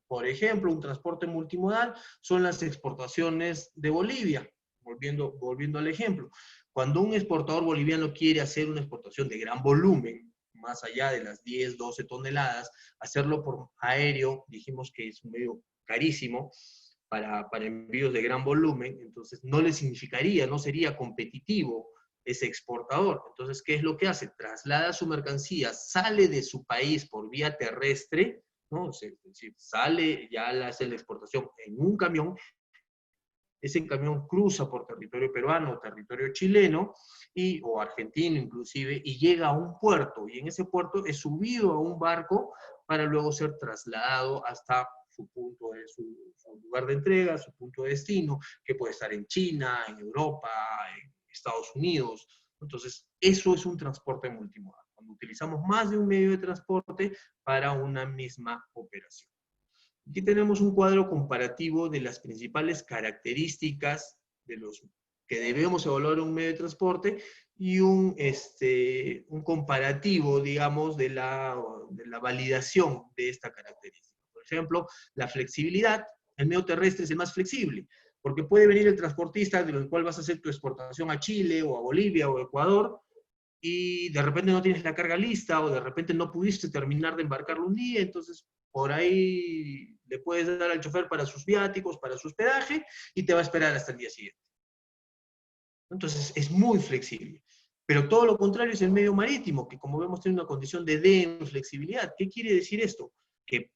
Por ejemplo, un transporte multimodal son las exportaciones de Bolivia. Volviendo al ejemplo. Cuando un exportador boliviano quiere hacer una exportación de gran volumen, más allá de las 10, 12 toneladas, hacerlo por aéreo, dijimos que es un medio carísimo para envíos de gran volumen, entonces no le significaría, no sería competitivo ese exportador. Entonces, ¿qué es lo que hace? Traslada su mercancía, sale de su país por vía terrestre, ¿no? Es decir, sale, ya hace la exportación en un camión, ese camión cruza por territorio peruano, territorio chileno, o argentino inclusive, y llega a un puerto, y en ese puerto es subido a un barco para luego ser trasladado hasta su punto de su lugar de entrega, su punto de destino, que puede estar en China, en Europa, en Estados Unidos. Entonces, eso es un transporte multimodal, cuando utilizamos más de un medio de transporte para una misma operación. Aquí tenemos un cuadro comparativo de las principales características de los que debemos evaluar un medio de transporte y un comparativo, digamos, de la validación de esta característica. Por ejemplo, la flexibilidad. El medio terrestre es el más flexible, porque puede venir el transportista del cual vas a hacer tu exportación a Chile o a Bolivia o a Ecuador, y de repente no tienes la carga lista o de repente no pudiste terminar de embarcarlo un día, entonces por ahí le puedes dar al chofer para sus viáticos, para su hospedaje, y te va a esperar hasta el día siguiente. Entonces es muy flexible. Pero todo lo contrario es el medio marítimo, que como vemos tiene una condición de inflexibilidad. ¿Qué quiere decir esto? Que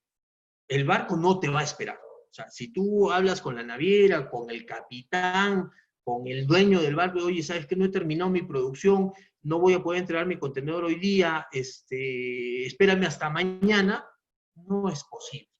el barco no te va a esperar. O sea, si tú hablas con la naviera, con el capitán, con el dueño del barco, oye, ¿sabes que no he terminado mi producción? No voy a poder entregar mi contenedor hoy día, espérame hasta mañana. No es posible.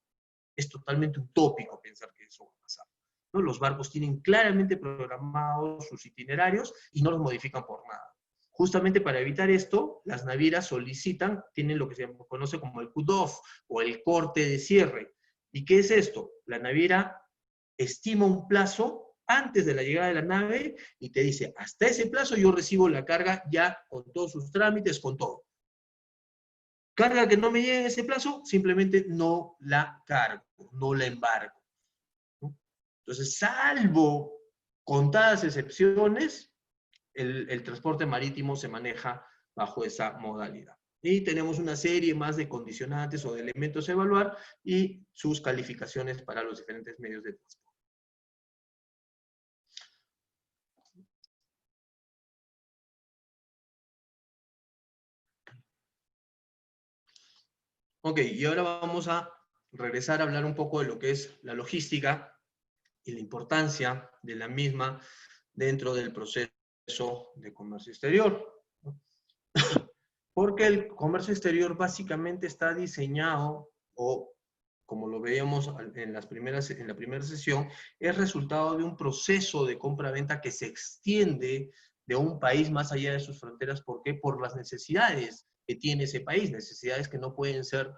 Es totalmente utópico pensar que eso va a pasar, ¿no? Los barcos tienen claramente programados sus itinerarios y no los modifican por nada. Justamente para evitar esto, las navieras solicitan, tienen lo que se conoce como el cut-off o el corte de cierre. ¿Y qué es esto? La naviera estima un plazo antes de la llegada de la nave y te dice, hasta ese plazo yo recibo la carga ya con todos sus trámites, con todo. Carga que no me llegue en ese plazo, simplemente no la cargo, no la embargo, ¿no? Entonces, salvo contadas excepciones, el transporte marítimo se maneja bajo esa modalidad. Y tenemos una serie más de condicionantes o de elementos a evaluar y sus calificaciones para los diferentes medios de transporte. Ok, y ahora vamos a regresar a hablar un poco de lo que es la logística y la importancia de la misma dentro del proceso de comercio exterior. Porque el comercio exterior básicamente está diseñado, o como lo veíamos en la primera sesión, es resultado de un proceso de compra-venta que se extiende de un país más allá de sus fronteras. ¿Por qué? Por las necesidades que tiene ese país, necesidades que no pueden ser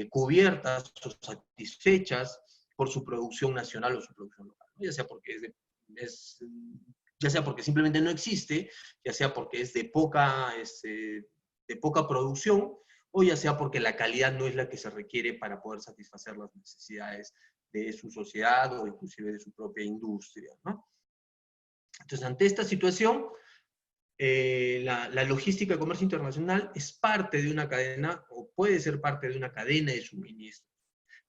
cubiertas o satisfechas por su producción nacional o su producción local, ¿no? Ya sea porque ya sea porque simplemente no existe, ya sea porque es de poca producción, o ya sea porque la calidad no es la que se requiere para poder satisfacer las necesidades de su sociedad o inclusive de su propia industria, ¿no? Entonces, ante esta situación, la logística de comercio internacional es parte de una cadena, o puede ser parte de una cadena de suministro,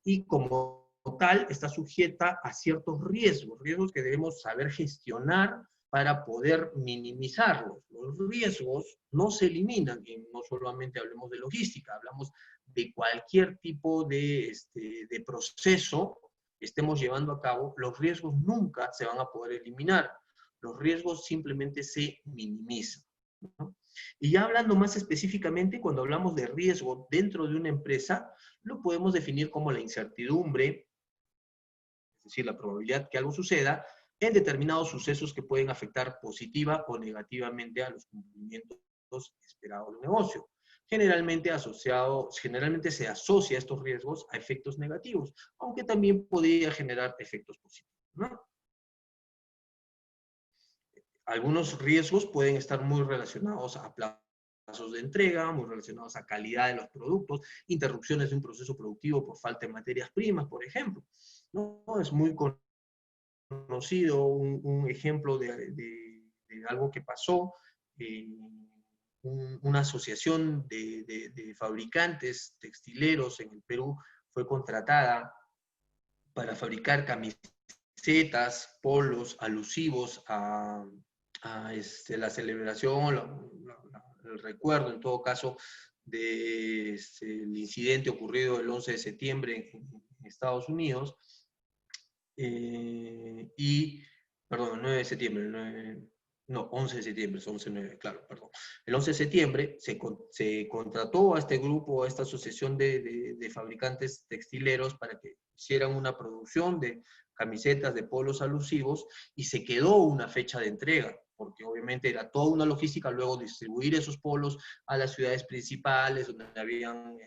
y como tal está sujeta a ciertos riesgos que debemos saber gestionar para poder minimizarlos. Los riesgos no se eliminan, y no solamente hablemos de logística, hablamos de cualquier tipo de proceso que estemos llevando a cabo, los riesgos nunca se van a poder eliminar. Los riesgos simplemente se minimizan, ¿no? Y ya hablando más específicamente, cuando hablamos de riesgo dentro de una empresa, lo podemos definir como la incertidumbre, es decir, la probabilidad que algo suceda en determinados sucesos que pueden afectar positiva o negativamente a los cumplimientos esperados del negocio. Generalmente se asocia estos riesgos a efectos negativos, aunque también podría generar efectos positivos, ¿no? Algunos riesgos pueden estar muy relacionados a plazos de entrega, muy relacionados a calidad de los productos, interrupciones de un proceso productivo por falta de materias primas, por ejemplo, ¿no? Es muy conocido un ejemplo de algo que pasó. Una asociación de fabricantes textileros en el Perú fue contratada para fabricar camisetas, polos alusivos a la celebración, el recuerdo, en todo caso, del incidente ocurrido el 11 de septiembre en Estados Unidos. Perdón, el 9 de septiembre, no, 11 de septiembre, es 11-9, claro, perdón. El 11 de septiembre se contrató a este grupo, a esta asociación de fabricantes textileros para que hicieran una producción de camisetas, de polos alusivos, y se quedó una fecha de entrega, porque obviamente era toda una logística luego distribuir esos polos a las ciudades principales donde habían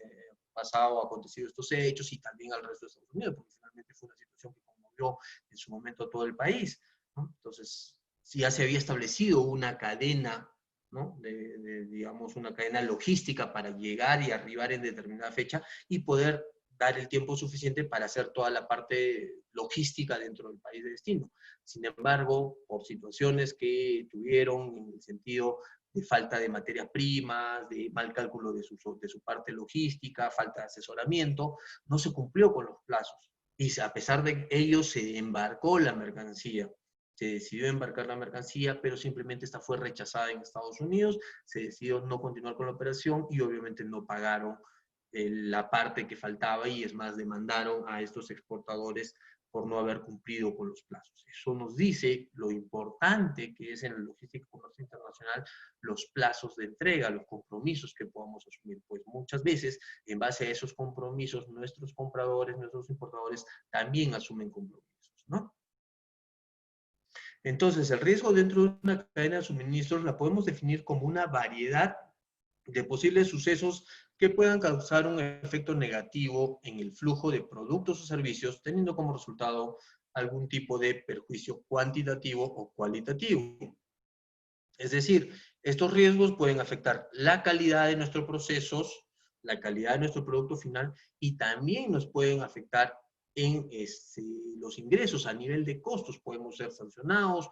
acontecido estos hechos, y también al resto de Estados Unidos, porque finalmente fue una situación que conmovió en su momento a todo el país, ¿no? Entonces, si ya se había establecido una cadena, ¿no? Digamos, una cadena logística para llegar y arribar en determinada fecha y poder dar el tiempo suficiente para hacer toda la parte logística dentro del país de destino. Sin embargo, por situaciones que tuvieron en el sentido de falta de materias primas, de mal cálculo de su parte logística, falta de asesoramiento, no se cumplió con los plazos. Y a pesar de ello se embarcó la mercancía. Se decidió embarcar la mercancía, pero simplemente esta fue rechazada en Estados Unidos, se decidió no continuar con la operación y obviamente no pagaron la parte que faltaba, y es más, demandaron a estos exportadores por no haber cumplido con los plazos. Eso nos dice lo importante que es en la logística y comercio internacional los plazos de entrega, los compromisos que podamos asumir, pues muchas veces en base a esos compromisos nuestros compradores, nuestros importadores también asumen compromisos, ¿no? Entonces, el riesgo dentro de una cadena de suministros la podemos definir como una variedad de posibles sucesos que puedan causar un efecto negativo en el flujo de productos o servicios, teniendo como resultado algún tipo de perjuicio cuantitativo o cualitativo. Es decir, estos riesgos pueden afectar la calidad de nuestros procesos, la calidad de nuestro producto final, y también nos pueden afectar en los ingresos a nivel de costos. Podemos ser sancionados,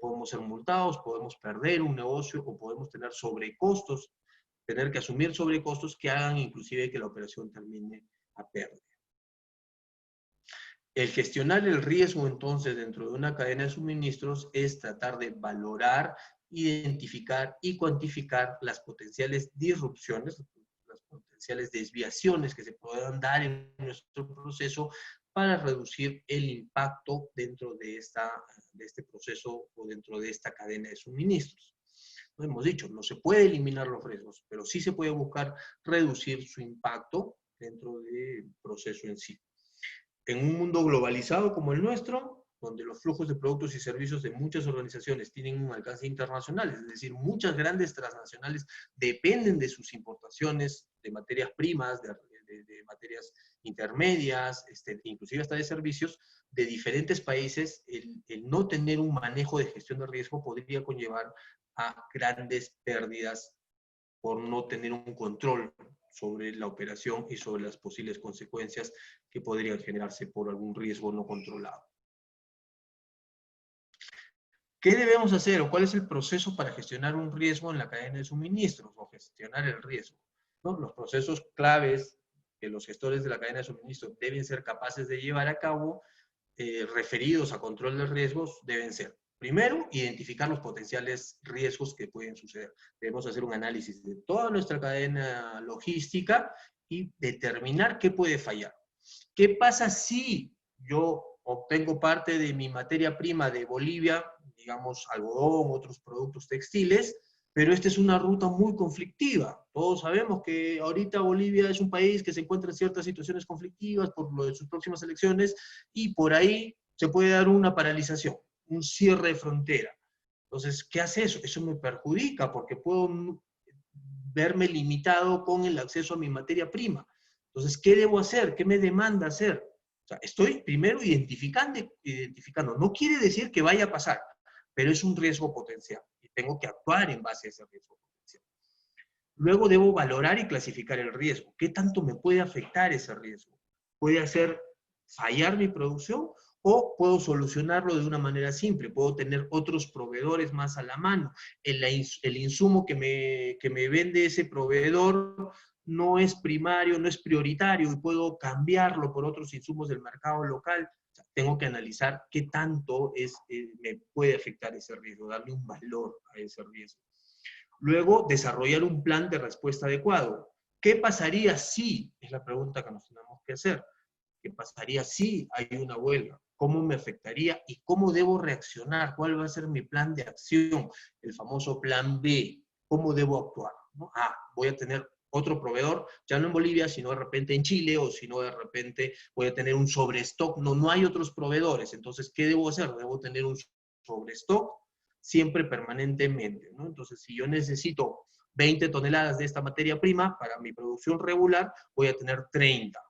podemos ser multados, podemos perder un negocio o podemos tener sobrecostos, tener que asumir sobrecostos que hagan inclusive que la operación termine a pérdida. El gestionar el riesgo entonces dentro de una cadena de suministros es tratar de valorar, identificar y cuantificar las potenciales disrupciones, las potenciales desviaciones que se puedan dar en nuestro proceso para reducir el impacto dentro de este proceso o dentro de esta cadena de suministros. Lo hemos dicho, no se puede eliminar los riesgos, pero sí se puede buscar reducir su impacto dentro del proceso en sí. En un mundo globalizado como el nuestro, donde los flujos de productos y servicios de muchas organizaciones tienen un alcance internacional, es decir, muchas grandes transnacionales dependen de sus importaciones de materias primas, de materias intermedias, inclusive hasta de servicios, de diferentes países, el no tener un manejo de gestión de riesgo podría conllevar a grandes pérdidas por no tener un control sobre la operación y sobre las posibles consecuencias que podrían generarse por algún riesgo no controlado. ¿Qué debemos hacer o cuál es el proceso para gestionar un riesgo en la cadena de suministros o gestionar el riesgo? ¿No? Los procesos claves que los gestores de la cadena de suministros deben ser capaces de llevar a cabo, referidos a control de riesgos, deben ser: primero, identificar los potenciales riesgos que pueden suceder. Debemos hacer un análisis de toda nuestra cadena logística y determinar qué puede fallar. ¿Qué pasa si yo obtengo parte de mi materia prima de Bolivia, digamos algodón, otros productos textiles, pero esta es una ruta muy conflictiva? Todos sabemos que ahorita Bolivia es un país que se encuentra en ciertas situaciones conflictivas por lo de sus próximas elecciones, y por ahí se puede dar una paralización, un cierre de frontera. Entonces, ¿qué hace eso? Eso me perjudica porque puedo verme limitado con el acceso a mi materia prima. Entonces, ¿qué debo hacer? ¿Qué me demanda hacer? O sea, estoy primero identificando. No quiere decir que vaya a pasar, pero es un riesgo potencial y tengo que actuar en base a ese riesgo potencial. Luego debo valorar y clasificar el riesgo. ¿Qué tanto me puede afectar ese riesgo? ¿Puede hacer fallar mi producción o puedo solucionarlo de una manera simple? Puedo tener otros proveedores más a la mano. El insumo que me vende ese proveedor no es primario, no es prioritario, y puedo cambiarlo por otros insumos del mercado local. O sea, tengo que analizar qué tanto me puede afectar ese riesgo, darle un valor a ese riesgo. Luego, desarrollar un plan de respuesta adecuado. ¿Qué pasaría si? Es la pregunta que nos tenemos que hacer. ¿Qué pasaría si hay una huelga? ¿Cómo me afectaría y cómo debo reaccionar? ¿Cuál va a ser mi plan de acción? El famoso plan B. ¿Cómo debo actuar? ¿No? Voy a tener otro proveedor, ya no en Bolivia, sino de repente en Chile, o si no de repente voy a tener un sobrestock. No hay otros proveedores. Entonces, ¿qué debo hacer? Debo tener un sobrestock siempre, permanentemente, ¿no? Entonces, si yo necesito 20 toneladas de esta materia prima para mi producción regular, voy a tener 30.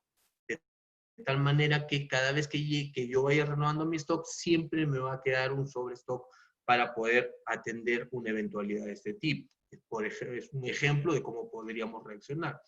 De tal manera que cada vez que yo vaya renovando mi stock, siempre me va a quedar un sobrestock para poder atender una eventualidad de este tipo. Por ejemplo, es un ejemplo de cómo podríamos reaccionar.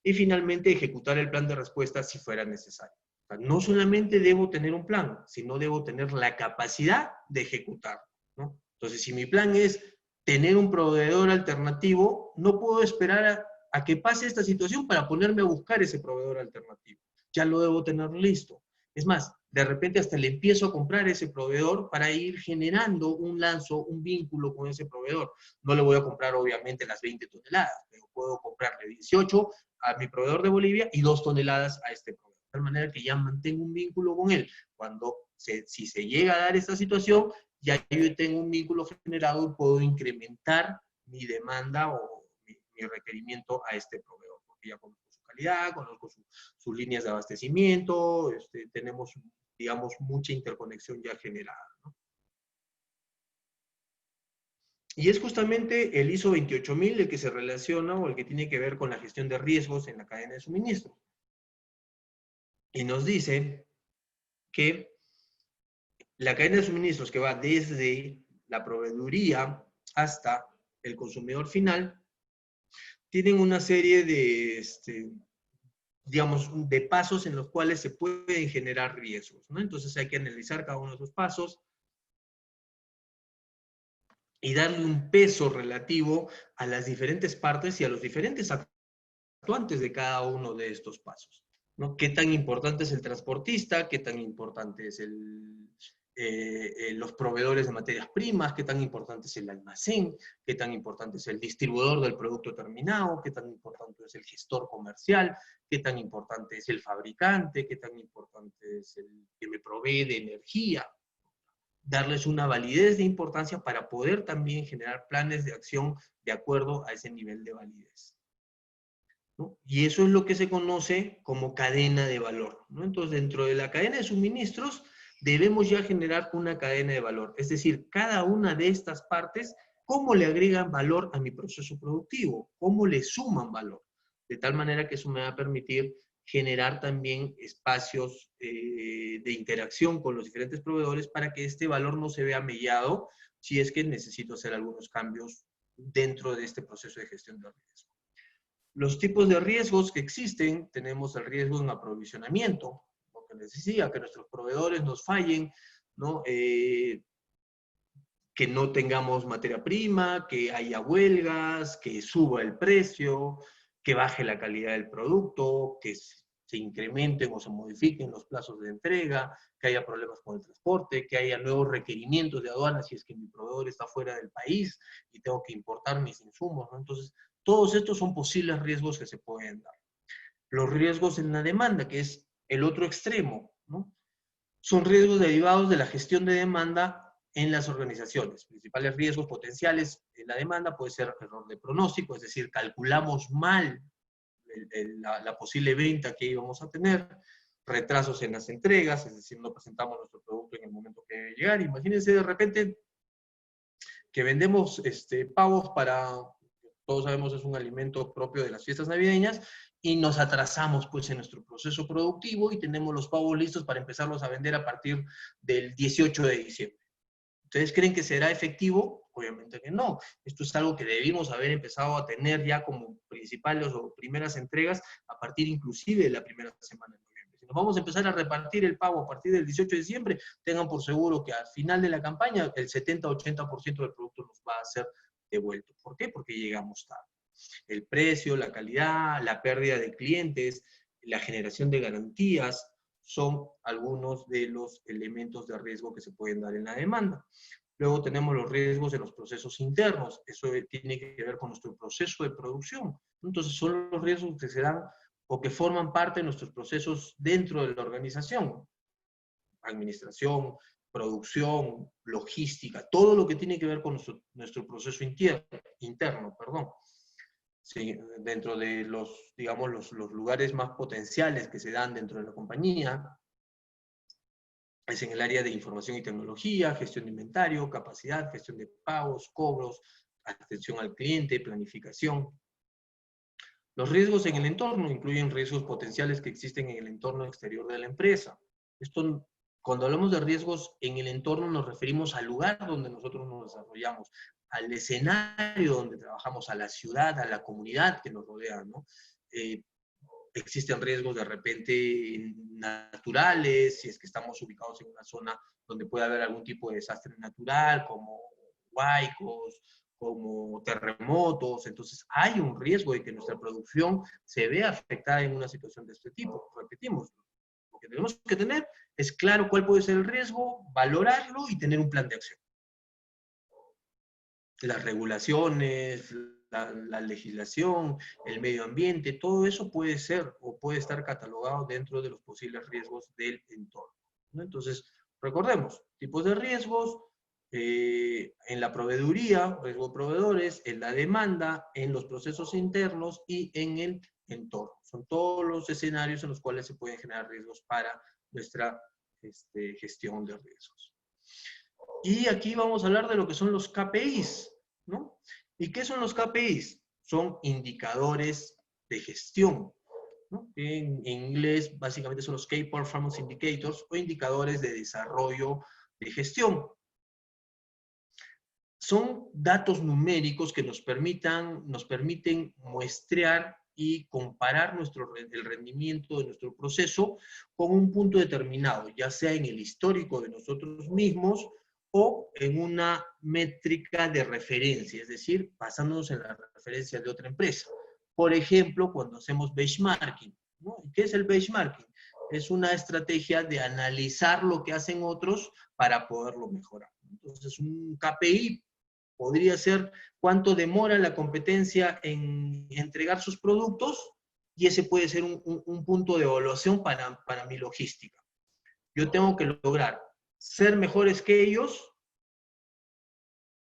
Y finalmente, ejecutar el plan de respuesta si fuera necesario. O sea, no solamente debo tener un plan, sino debo tener la capacidad de ejecutarlo, ¿no? Entonces, si mi plan es tener un proveedor alternativo, no puedo esperar a que pase esta situación para ponerme a buscar ese proveedor alternativo. Ya lo debo tener listo. Es más, de repente hasta le empiezo a comprar ese proveedor para ir generando un lazo, un vínculo con ese proveedor. No le voy a comprar obviamente las 20 toneladas, pero puedo comprarle 18 a mi proveedor de Bolivia y 2 toneladas a este proveedor. De tal manera que ya mantengo un vínculo con él. Si se llega a dar esta situación, ya yo tengo un vínculo generado y puedo incrementar mi demanda o mi requerimiento a este proveedor, porque ya conozco su calidad, conozco sus líneas de abastecimiento, tenemos, digamos, mucha interconexión ya generada, ¿no? Y es justamente el ISO 28000 el que se relaciona o el que tiene que ver con la gestión de riesgos en la cadena de suministro. Y nos dice que la cadena de suministros, que va desde la proveeduría hasta el consumidor final, tienen una serie de, digamos, de pasos en los cuales se pueden generar riesgos, ¿no? Entonces hay que analizar cada uno de esos pasos y darle un peso relativo a las diferentes partes y a los diferentes actuantes de cada uno de estos pasos, ¿no? ¿Qué tan importante es el transportista? ¿Qué tan importante es los proveedores de materias primas? ¿Qué tan importante es el almacén? ¿Qué tan importante es el distribuidor del producto terminado? ¿Qué tan importante es el gestor comercial? ¿Qué tan importante es el fabricante? ¿Qué tan importante es el que me provee de energía? Darles una validez de importancia para poder también generar planes de acción de acuerdo a ese nivel de validez, ¿no? Y eso es lo que se conoce como cadena de valor, ¿no? Entonces, dentro de la cadena de suministros, debemos ya generar una cadena de valor. Es decir, cada una de estas partes, ¿cómo le agregan valor a mi proceso productivo? ¿Cómo le suman valor? De tal manera que eso me va a permitir generar también espacios de interacción con los diferentes proveedores para que este valor no se vea mellado si es que necesito hacer algunos cambios dentro de este proceso de gestión de riesgo. Los tipos de riesgos que existen, tenemos el riesgo en aprovisionamiento, lo que les decía, que nuestros proveedores nos fallen, ¿no? Que no tengamos materia prima, que haya huelgas, que suba el precio, que baje la calidad del producto, que se incrementen o se modifiquen los plazos de entrega, que haya problemas con el transporte, que haya nuevos requerimientos de aduanas si es que mi proveedor está fuera del país y tengo que importar mis insumos, ¿no? Entonces, todos estos son posibles riesgos que se pueden dar. Los riesgos en la demanda, que es el otro extremo, ¿no? Son riesgos derivados de la gestión de demanda en las organizaciones. Principales riesgos potenciales en la demanda puede ser error de pronóstico, es decir, calculamos mal la posible venta que íbamos a tener, retrasos en las entregas, es decir, no presentamos nuestro producto en el momento que debe llegar. Imagínense de repente que vendemos pavos para, todos sabemos es un alimento propio de las fiestas navideñas, y nos atrasamos pues en nuestro proceso productivo y tenemos los pavos listos para empezarlos a vender a partir del 18 de diciembre. ¿Ustedes creen que será efectivo? Obviamente que no. Esto es algo que debimos haber empezado a tener ya como principales o primeras entregas a partir inclusive de la primera semana de noviembre. Si nos vamos a empezar a repartir el pago a partir del 18 de diciembre, tengan por seguro que al final de la campaña el 70-80% del producto nos va a ser devuelto. ¿Por qué? Porque llegamos tarde. El precio, la calidad, la pérdida de clientes, la generación de garantías, son algunos de los elementos de riesgo que se pueden dar en la demanda. Luego tenemos los riesgos de los procesos internos. Eso tiene que ver con nuestro proceso de producción. Entonces son los riesgos que se dan o que forman parte de nuestros procesos dentro de la organización. Administración, producción, logística, todo lo que tiene que ver con nuestro proceso interno, perdón. Sí, dentro de los, digamos, los lugares más potenciales que se dan dentro de la compañía, es en el área de información y tecnología, gestión de inventario, capacidad, gestión de pagos, cobros, atención al cliente, planificación. Los riesgos en el entorno incluyen riesgos potenciales que existen en el entorno exterior de la empresa. Esto, cuando hablamos de riesgos en el entorno, nos referimos al lugar donde nosotros nos desarrollamos, al escenario donde trabajamos, a la ciudad, a la comunidad que nos rodea, ¿no? Existen riesgos de repente naturales, si es que estamos ubicados en una zona donde puede haber algún tipo de desastre natural, como huaicos, como terremotos. Entonces hay un riesgo de que nuestra producción se vea afectada en una situación de este tipo. Repetimos, lo que tenemos que tener es claro cuál puede ser el riesgo, valorarlo y tener un plan de acción. Las regulaciones, la legislación, el medio ambiente, todo eso puede ser o puede estar catalogado dentro de los posibles riesgos del entorno, ¿no? Entonces, recordemos, tipos de riesgos en la proveeduría, riesgo de proveedores, en la demanda, en los procesos internos y en el entorno. Son todos los escenarios en los cuales se pueden generar riesgos para nuestra gestión de riesgos. Y aquí vamos a hablar de lo que son los KPIs, ¿no? ¿Y qué son los KPIs? Son indicadores de gestión, ¿no? En inglés, básicamente son los Key Performance Indicators o indicadores de desarrollo de gestión. Son datos numéricos que nos permiten muestrear y comparar el rendimiento de nuestro proceso con un punto determinado, ya sea en el histórico de nosotros mismos o en una métrica de referencia, es decir, basándonos en la referencia de otra empresa. Por ejemplo, cuando hacemos benchmarking, ¿no? ¿Qué es el benchmarking? Es una estrategia de analizar lo que hacen otros para poderlo mejorar. Entonces, un KPI podría ser cuánto demora la competencia en entregar sus productos, y ese puede ser un punto de evaluación para mi logística. Yo tengo que lograr ser mejores que ellos.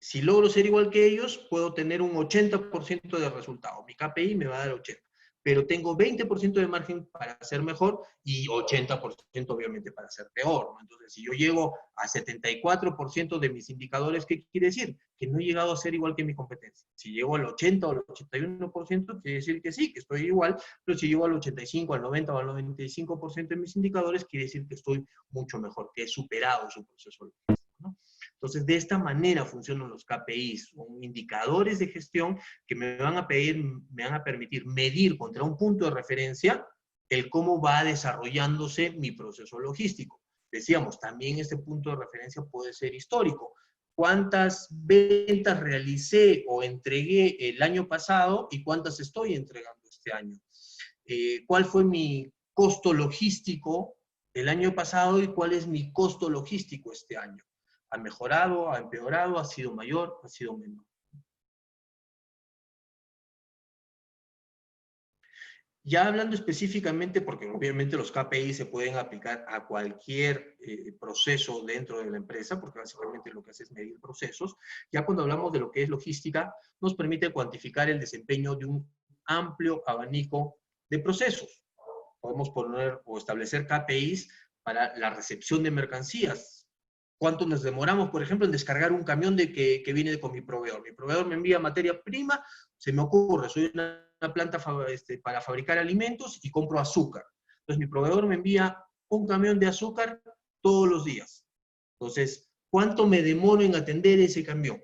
Si logro ser igual que ellos, puedo tener un 80% de resultado. Mi KPI me va a dar 80%. Pero tengo 20% de margen para ser mejor y 80% obviamente para ser peor, ¿no? Entonces, si yo llego a 74% de mis indicadores, ¿qué quiere decir? Que no he llegado a ser igual que mi competencia. Si llego al 80 o al 81%, quiere decir que sí, que estoy igual, pero si llego al 85, al 90 o al 95% de mis indicadores, quiere decir que estoy mucho mejor, que he superado su proceso. ¿no? Entonces, de esta manera funcionan los KPIs, son indicadores de gestión que me van a permitir medir contra un punto de referencia el cómo va desarrollándose mi proceso logístico. Decíamos, también este punto de referencia puede ser histórico. ¿Cuántas ventas realicé o entregué el año pasado y cuántas estoy entregando este año? ¿Cuál fue mi costo logístico el año pasado y cuál es mi costo logístico este año? ¿Ha mejorado, ha empeorado, ha sido mayor, ha sido menor? Ya hablando específicamente, porque obviamente los KPI se pueden aplicar a cualquier proceso dentro de la empresa, porque básicamente lo que hace es medir procesos, ya cuando hablamos de lo que es logística, nos permite cuantificar el desempeño de un amplio abanico de procesos. Podemos poner o establecer KPIs para la recepción de mercancías. ¿Cuánto nos demoramos, por ejemplo, en descargar un camión que viene con mi proveedor? Mi proveedor me envía materia prima, se me ocurre, soy una planta para fabricar alimentos y compro azúcar. Entonces mi proveedor me envía un camión de azúcar todos los días. Entonces, ¿cuánto me demoro en atender ese camión?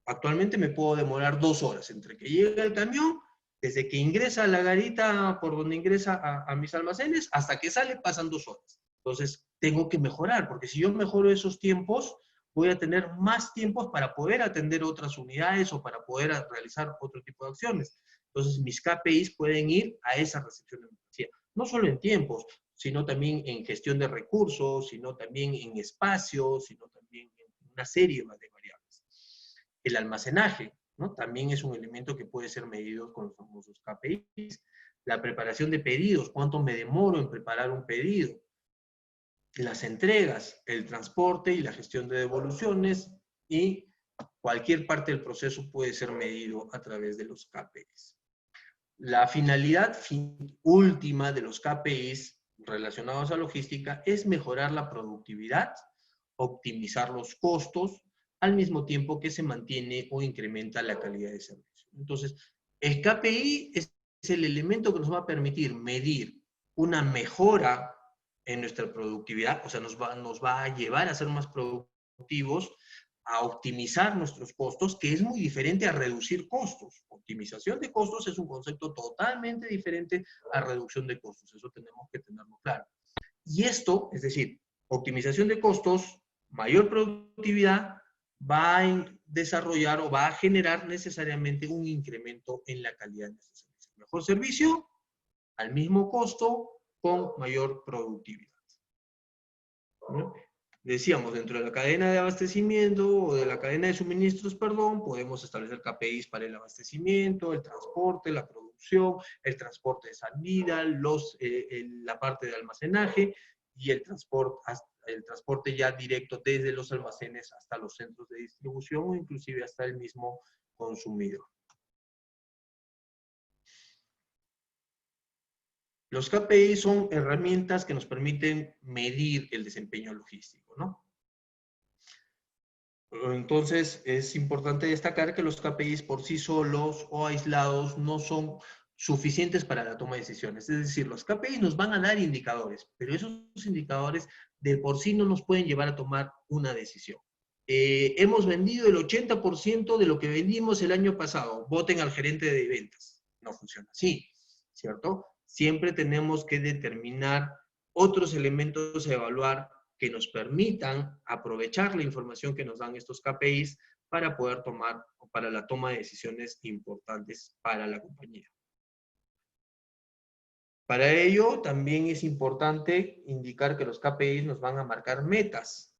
Actualmente me puedo demorar 2 horas entre que llega el camión, desde que ingresa a la garita por donde ingresa a mis almacenes, hasta que sale pasan 2 horas. Entonces, tengo que mejorar, porque si yo mejoro esos tiempos, voy a tener más tiempos para poder atender otras unidades o para poder realizar otro tipo de acciones. Entonces, mis KPIs pueden ir a esa recepción de mercancía. No solo en tiempos, sino también en gestión de recursos, sino también en espacios, sino también en una serie de variables. El almacenaje, ¿no? También es un elemento que puede ser medido con los famosos KPIs. La preparación de pedidos, cuánto me demoro en preparar un pedido. Las entregas, el transporte y la gestión de devoluciones y cualquier parte del proceso puede ser medido a través de los KPIs. La finalidad última de los KPIs relacionados a logística es mejorar la productividad, optimizar los costos, al mismo tiempo que se mantiene o incrementa la calidad de servicio. Entonces, el KPI es el elemento que nos va a permitir medir una mejora en nuestra productividad, o sea, nos va a llevar a ser más productivos, a optimizar nuestros costos, que es muy diferente a reducir costos. Optimización de costos es un concepto totalmente diferente a reducción de costos. Eso tenemos que tenerlo claro. Y esto, es decir, optimización de costos, mayor productividad, va a desarrollar o va a generar necesariamente un incremento en la calidad de nuestro servicio. Mejor servicio, al mismo costo, con mayor productividad. ¿No? Decíamos, dentro de la cadena de abastecimiento o de la cadena de suministros, perdón, podemos establecer KPIs para el abastecimiento, el transporte, la producción, el transporte de salida, la parte de almacenaje y el transporte ya directo desde los almacenes hasta los centros de distribución o inclusive hasta el mismo consumidor. Los KPI son herramientas que nos permiten medir el desempeño logístico, ¿no? Entonces, es importante destacar que los KPIs por sí solos o aislados no son suficientes para la toma de decisiones. Es decir, los KPIs nos van a dar indicadores, pero esos indicadores de por sí no nos pueden llevar a tomar una decisión. Hemos vendido el 80% de lo que vendimos el año pasado. Voten al gerente de ventas. No funciona así, ¿cierto? Siempre tenemos que determinar otros elementos a evaluar que nos permitan aprovechar la información que nos dan estos KPIs para poder tomar, o para la toma de decisiones importantes para la compañía. Para ello, también es importante indicar que los KPIs nos van a marcar metas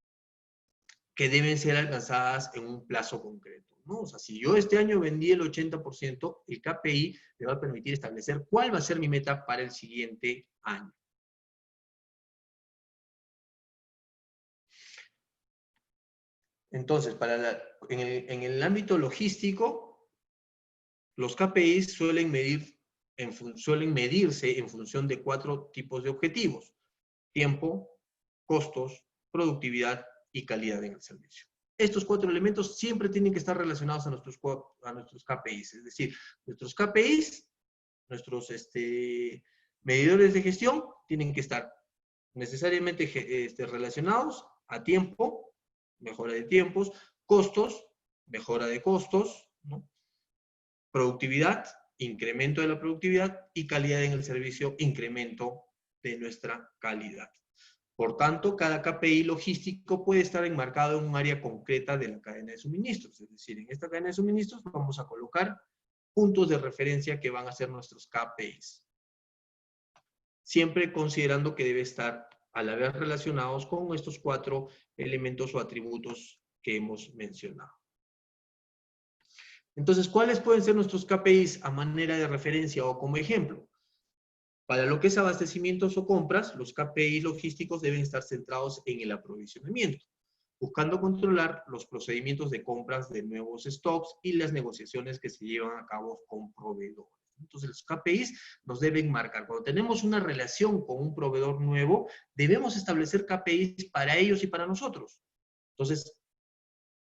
que deben ser alcanzadas en un plazo concreto, ¿no? O sea, si yo este año vendí el 80%, el KPI me va a permitir establecer cuál va a ser mi meta para el siguiente año. Entonces, en el ámbito logístico, los KPIs suelen medirse en función de 4 tipos de objetivos: tiempo, costos, productividad y calidad en el servicio. Estos 4 elementos siempre tienen que estar relacionados a nuestros KPIs. Es decir, nuestros KPIs, nuestros medidores de gestión, tienen que estar necesariamente relacionados a tiempo, mejora de tiempos, costos, mejora de costos, ¿no? Productividad, incremento de la productividad, y calidad en el servicio, incremento de nuestra calidad. Por tanto, cada KPI logístico puede estar enmarcado en un área concreta de la cadena de suministros. Es decir, en esta cadena de suministros vamos a colocar puntos de referencia que van a ser nuestros KPIs. Siempre considerando que debe estar a la vez relacionados con estos 4 elementos o atributos que hemos mencionado. Entonces, ¿cuáles pueden ser nuestros KPIs a manera de referencia o como ejemplo? Para lo que es abastecimientos o compras, los KPIs logísticos deben estar centrados en el aprovisionamiento, buscando controlar los procedimientos de compras de nuevos stocks y las negociaciones que se llevan a cabo con proveedores. Entonces, los KPIs nos deben marcar. Cuando tenemos una relación con un proveedor nuevo, debemos establecer KPIs para ellos y para nosotros. Entonces,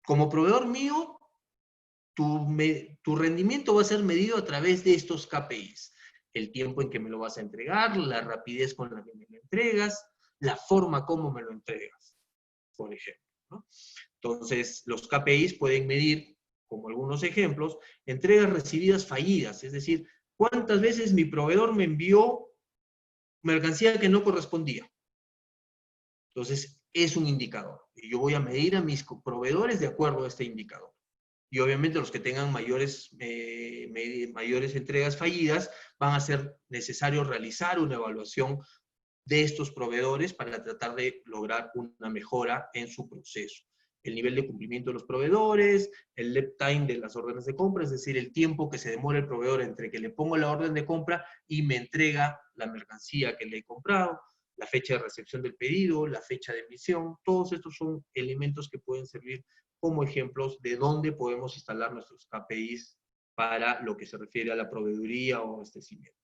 como proveedor mío, tu rendimiento va a ser medido a través de estos KPIs. El tiempo en que me lo vas a entregar, la rapidez con la que me lo entregas, la forma como me lo entregas, por ejemplo, ¿no? Entonces, los KPIs pueden medir, como algunos ejemplos, entregas recibidas fallidas, es decir, cuántas veces mi proveedor me envió mercancía que no correspondía. Entonces, es un indicador. Y yo voy a medir a mis proveedores de acuerdo a este indicador. Y obviamente los que tengan mayores entregas fallidas, van a ser necesario realizar una evaluación de estos proveedores para tratar de lograr una mejora en su proceso. El nivel de cumplimiento de los proveedores, el lead time de las órdenes de compra, es decir, el tiempo que se demora el proveedor entre que le pongo la orden de compra y me entrega la mercancía que le he comprado, la fecha de recepción del pedido, la fecha de emisión, todos estos son elementos que pueden servir como ejemplos de dónde podemos instalar nuestros KPIs para lo que se refiere a la proveeduría o abastecimiento.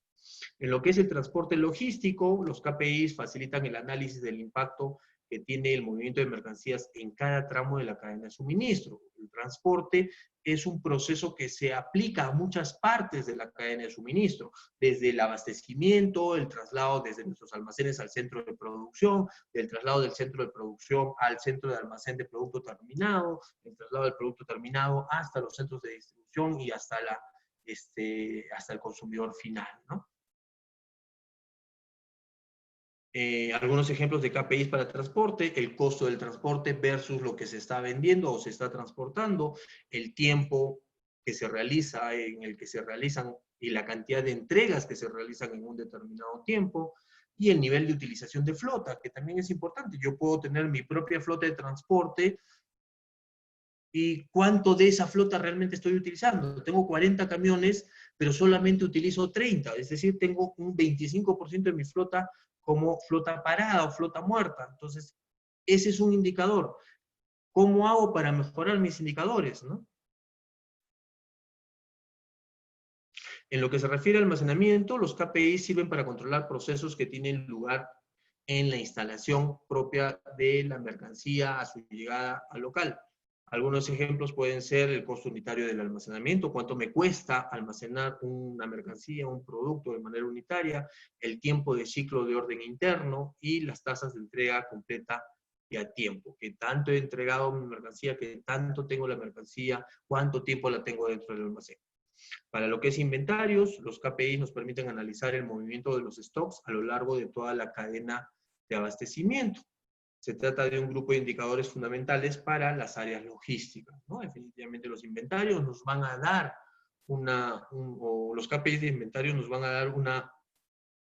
En lo que es el transporte logístico, los KPIs facilitan el análisis del impacto que tiene el movimiento de mercancías en cada tramo de la cadena de suministro. El transporte es un proceso que se aplica a muchas partes de la cadena de suministro, desde el abastecimiento, el traslado desde nuestros almacenes al centro de producción, del traslado del centro de producción al centro de almacén de producto terminado, el traslado del producto terminado hasta los centros de distribución y hasta el consumidor final, ¿no? Algunos ejemplos de KPIs para transporte: el costo del transporte versus lo que se está vendiendo o se está transportando, el tiempo que se realiza, en el que se realizan y la cantidad de entregas que se realizan en un determinado tiempo, y el nivel de utilización de flota, que también es importante. Yo puedo tener mi propia flota de transporte y cuánto de esa flota realmente estoy utilizando. Tengo 40 camiones, pero solamente utilizo 30, es decir, tengo un 25% de mi flota como flota parada o flota muerta. Entonces, ese es un indicador. ¿Cómo hago para mejorar mis indicadores, no? En lo que se refiere al almacenamiento, los KPIs sirven para controlar procesos que tienen lugar en la instalación propia de la mercancía a su llegada al local. Algunos ejemplos pueden ser el costo unitario del almacenamiento, cuánto me cuesta almacenar una mercancía, un producto de manera unitaria, el tiempo de ciclo de orden interno y las tasas de entrega completa y a tiempo. ¿Qué tanto he entregado mi mercancía? ¿Qué tanto tengo la mercancía? ¿Cuánto tiempo la tengo dentro del almacén? Para lo que es inventarios, los KPIs nos permiten analizar el movimiento de los stocks a lo largo de toda la cadena de abastecimiento. Se trata de un grupo de indicadores fundamentales para las áreas logísticas, ¿no? Definitivamente los inventarios nos van a dar o los KPIs de inventario nos van a dar una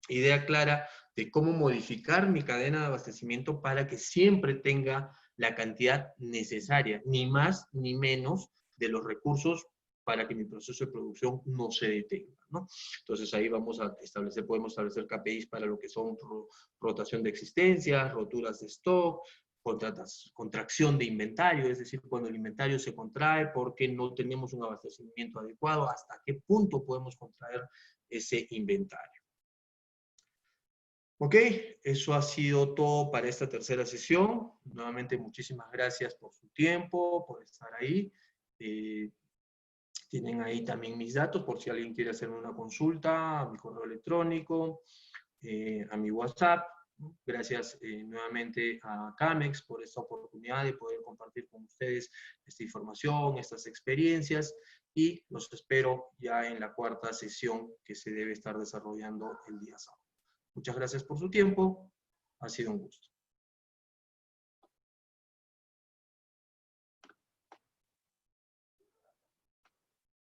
idea clara de cómo modificar mi cadena de abastecimiento para que siempre tenga la cantidad necesaria, ni más ni menos, de los recursos para que mi proceso de producción no se detenga, ¿no? Entonces ahí podemos establecer KPIs para lo que son rotación de existencias, roturas de stock, contracción de inventario, es decir, cuando el inventario se contrae porque no tenemos un abastecimiento adecuado, hasta qué punto podemos contraer ese inventario. Ok, eso ha sido todo para esta tercera sesión. Nuevamente, muchísimas gracias por su tiempo, por estar ahí. Tienen ahí también mis datos por si alguien quiere hacer una consulta, a mi correo electrónico, a mi WhatsApp. Gracias nuevamente a CAMEX por esta oportunidad de poder compartir con ustedes esta información, estas experiencias, y los espero ya en la cuarta sesión que se debe estar desarrollando el día sábado. Muchas gracias por su tiempo, ha sido un gusto.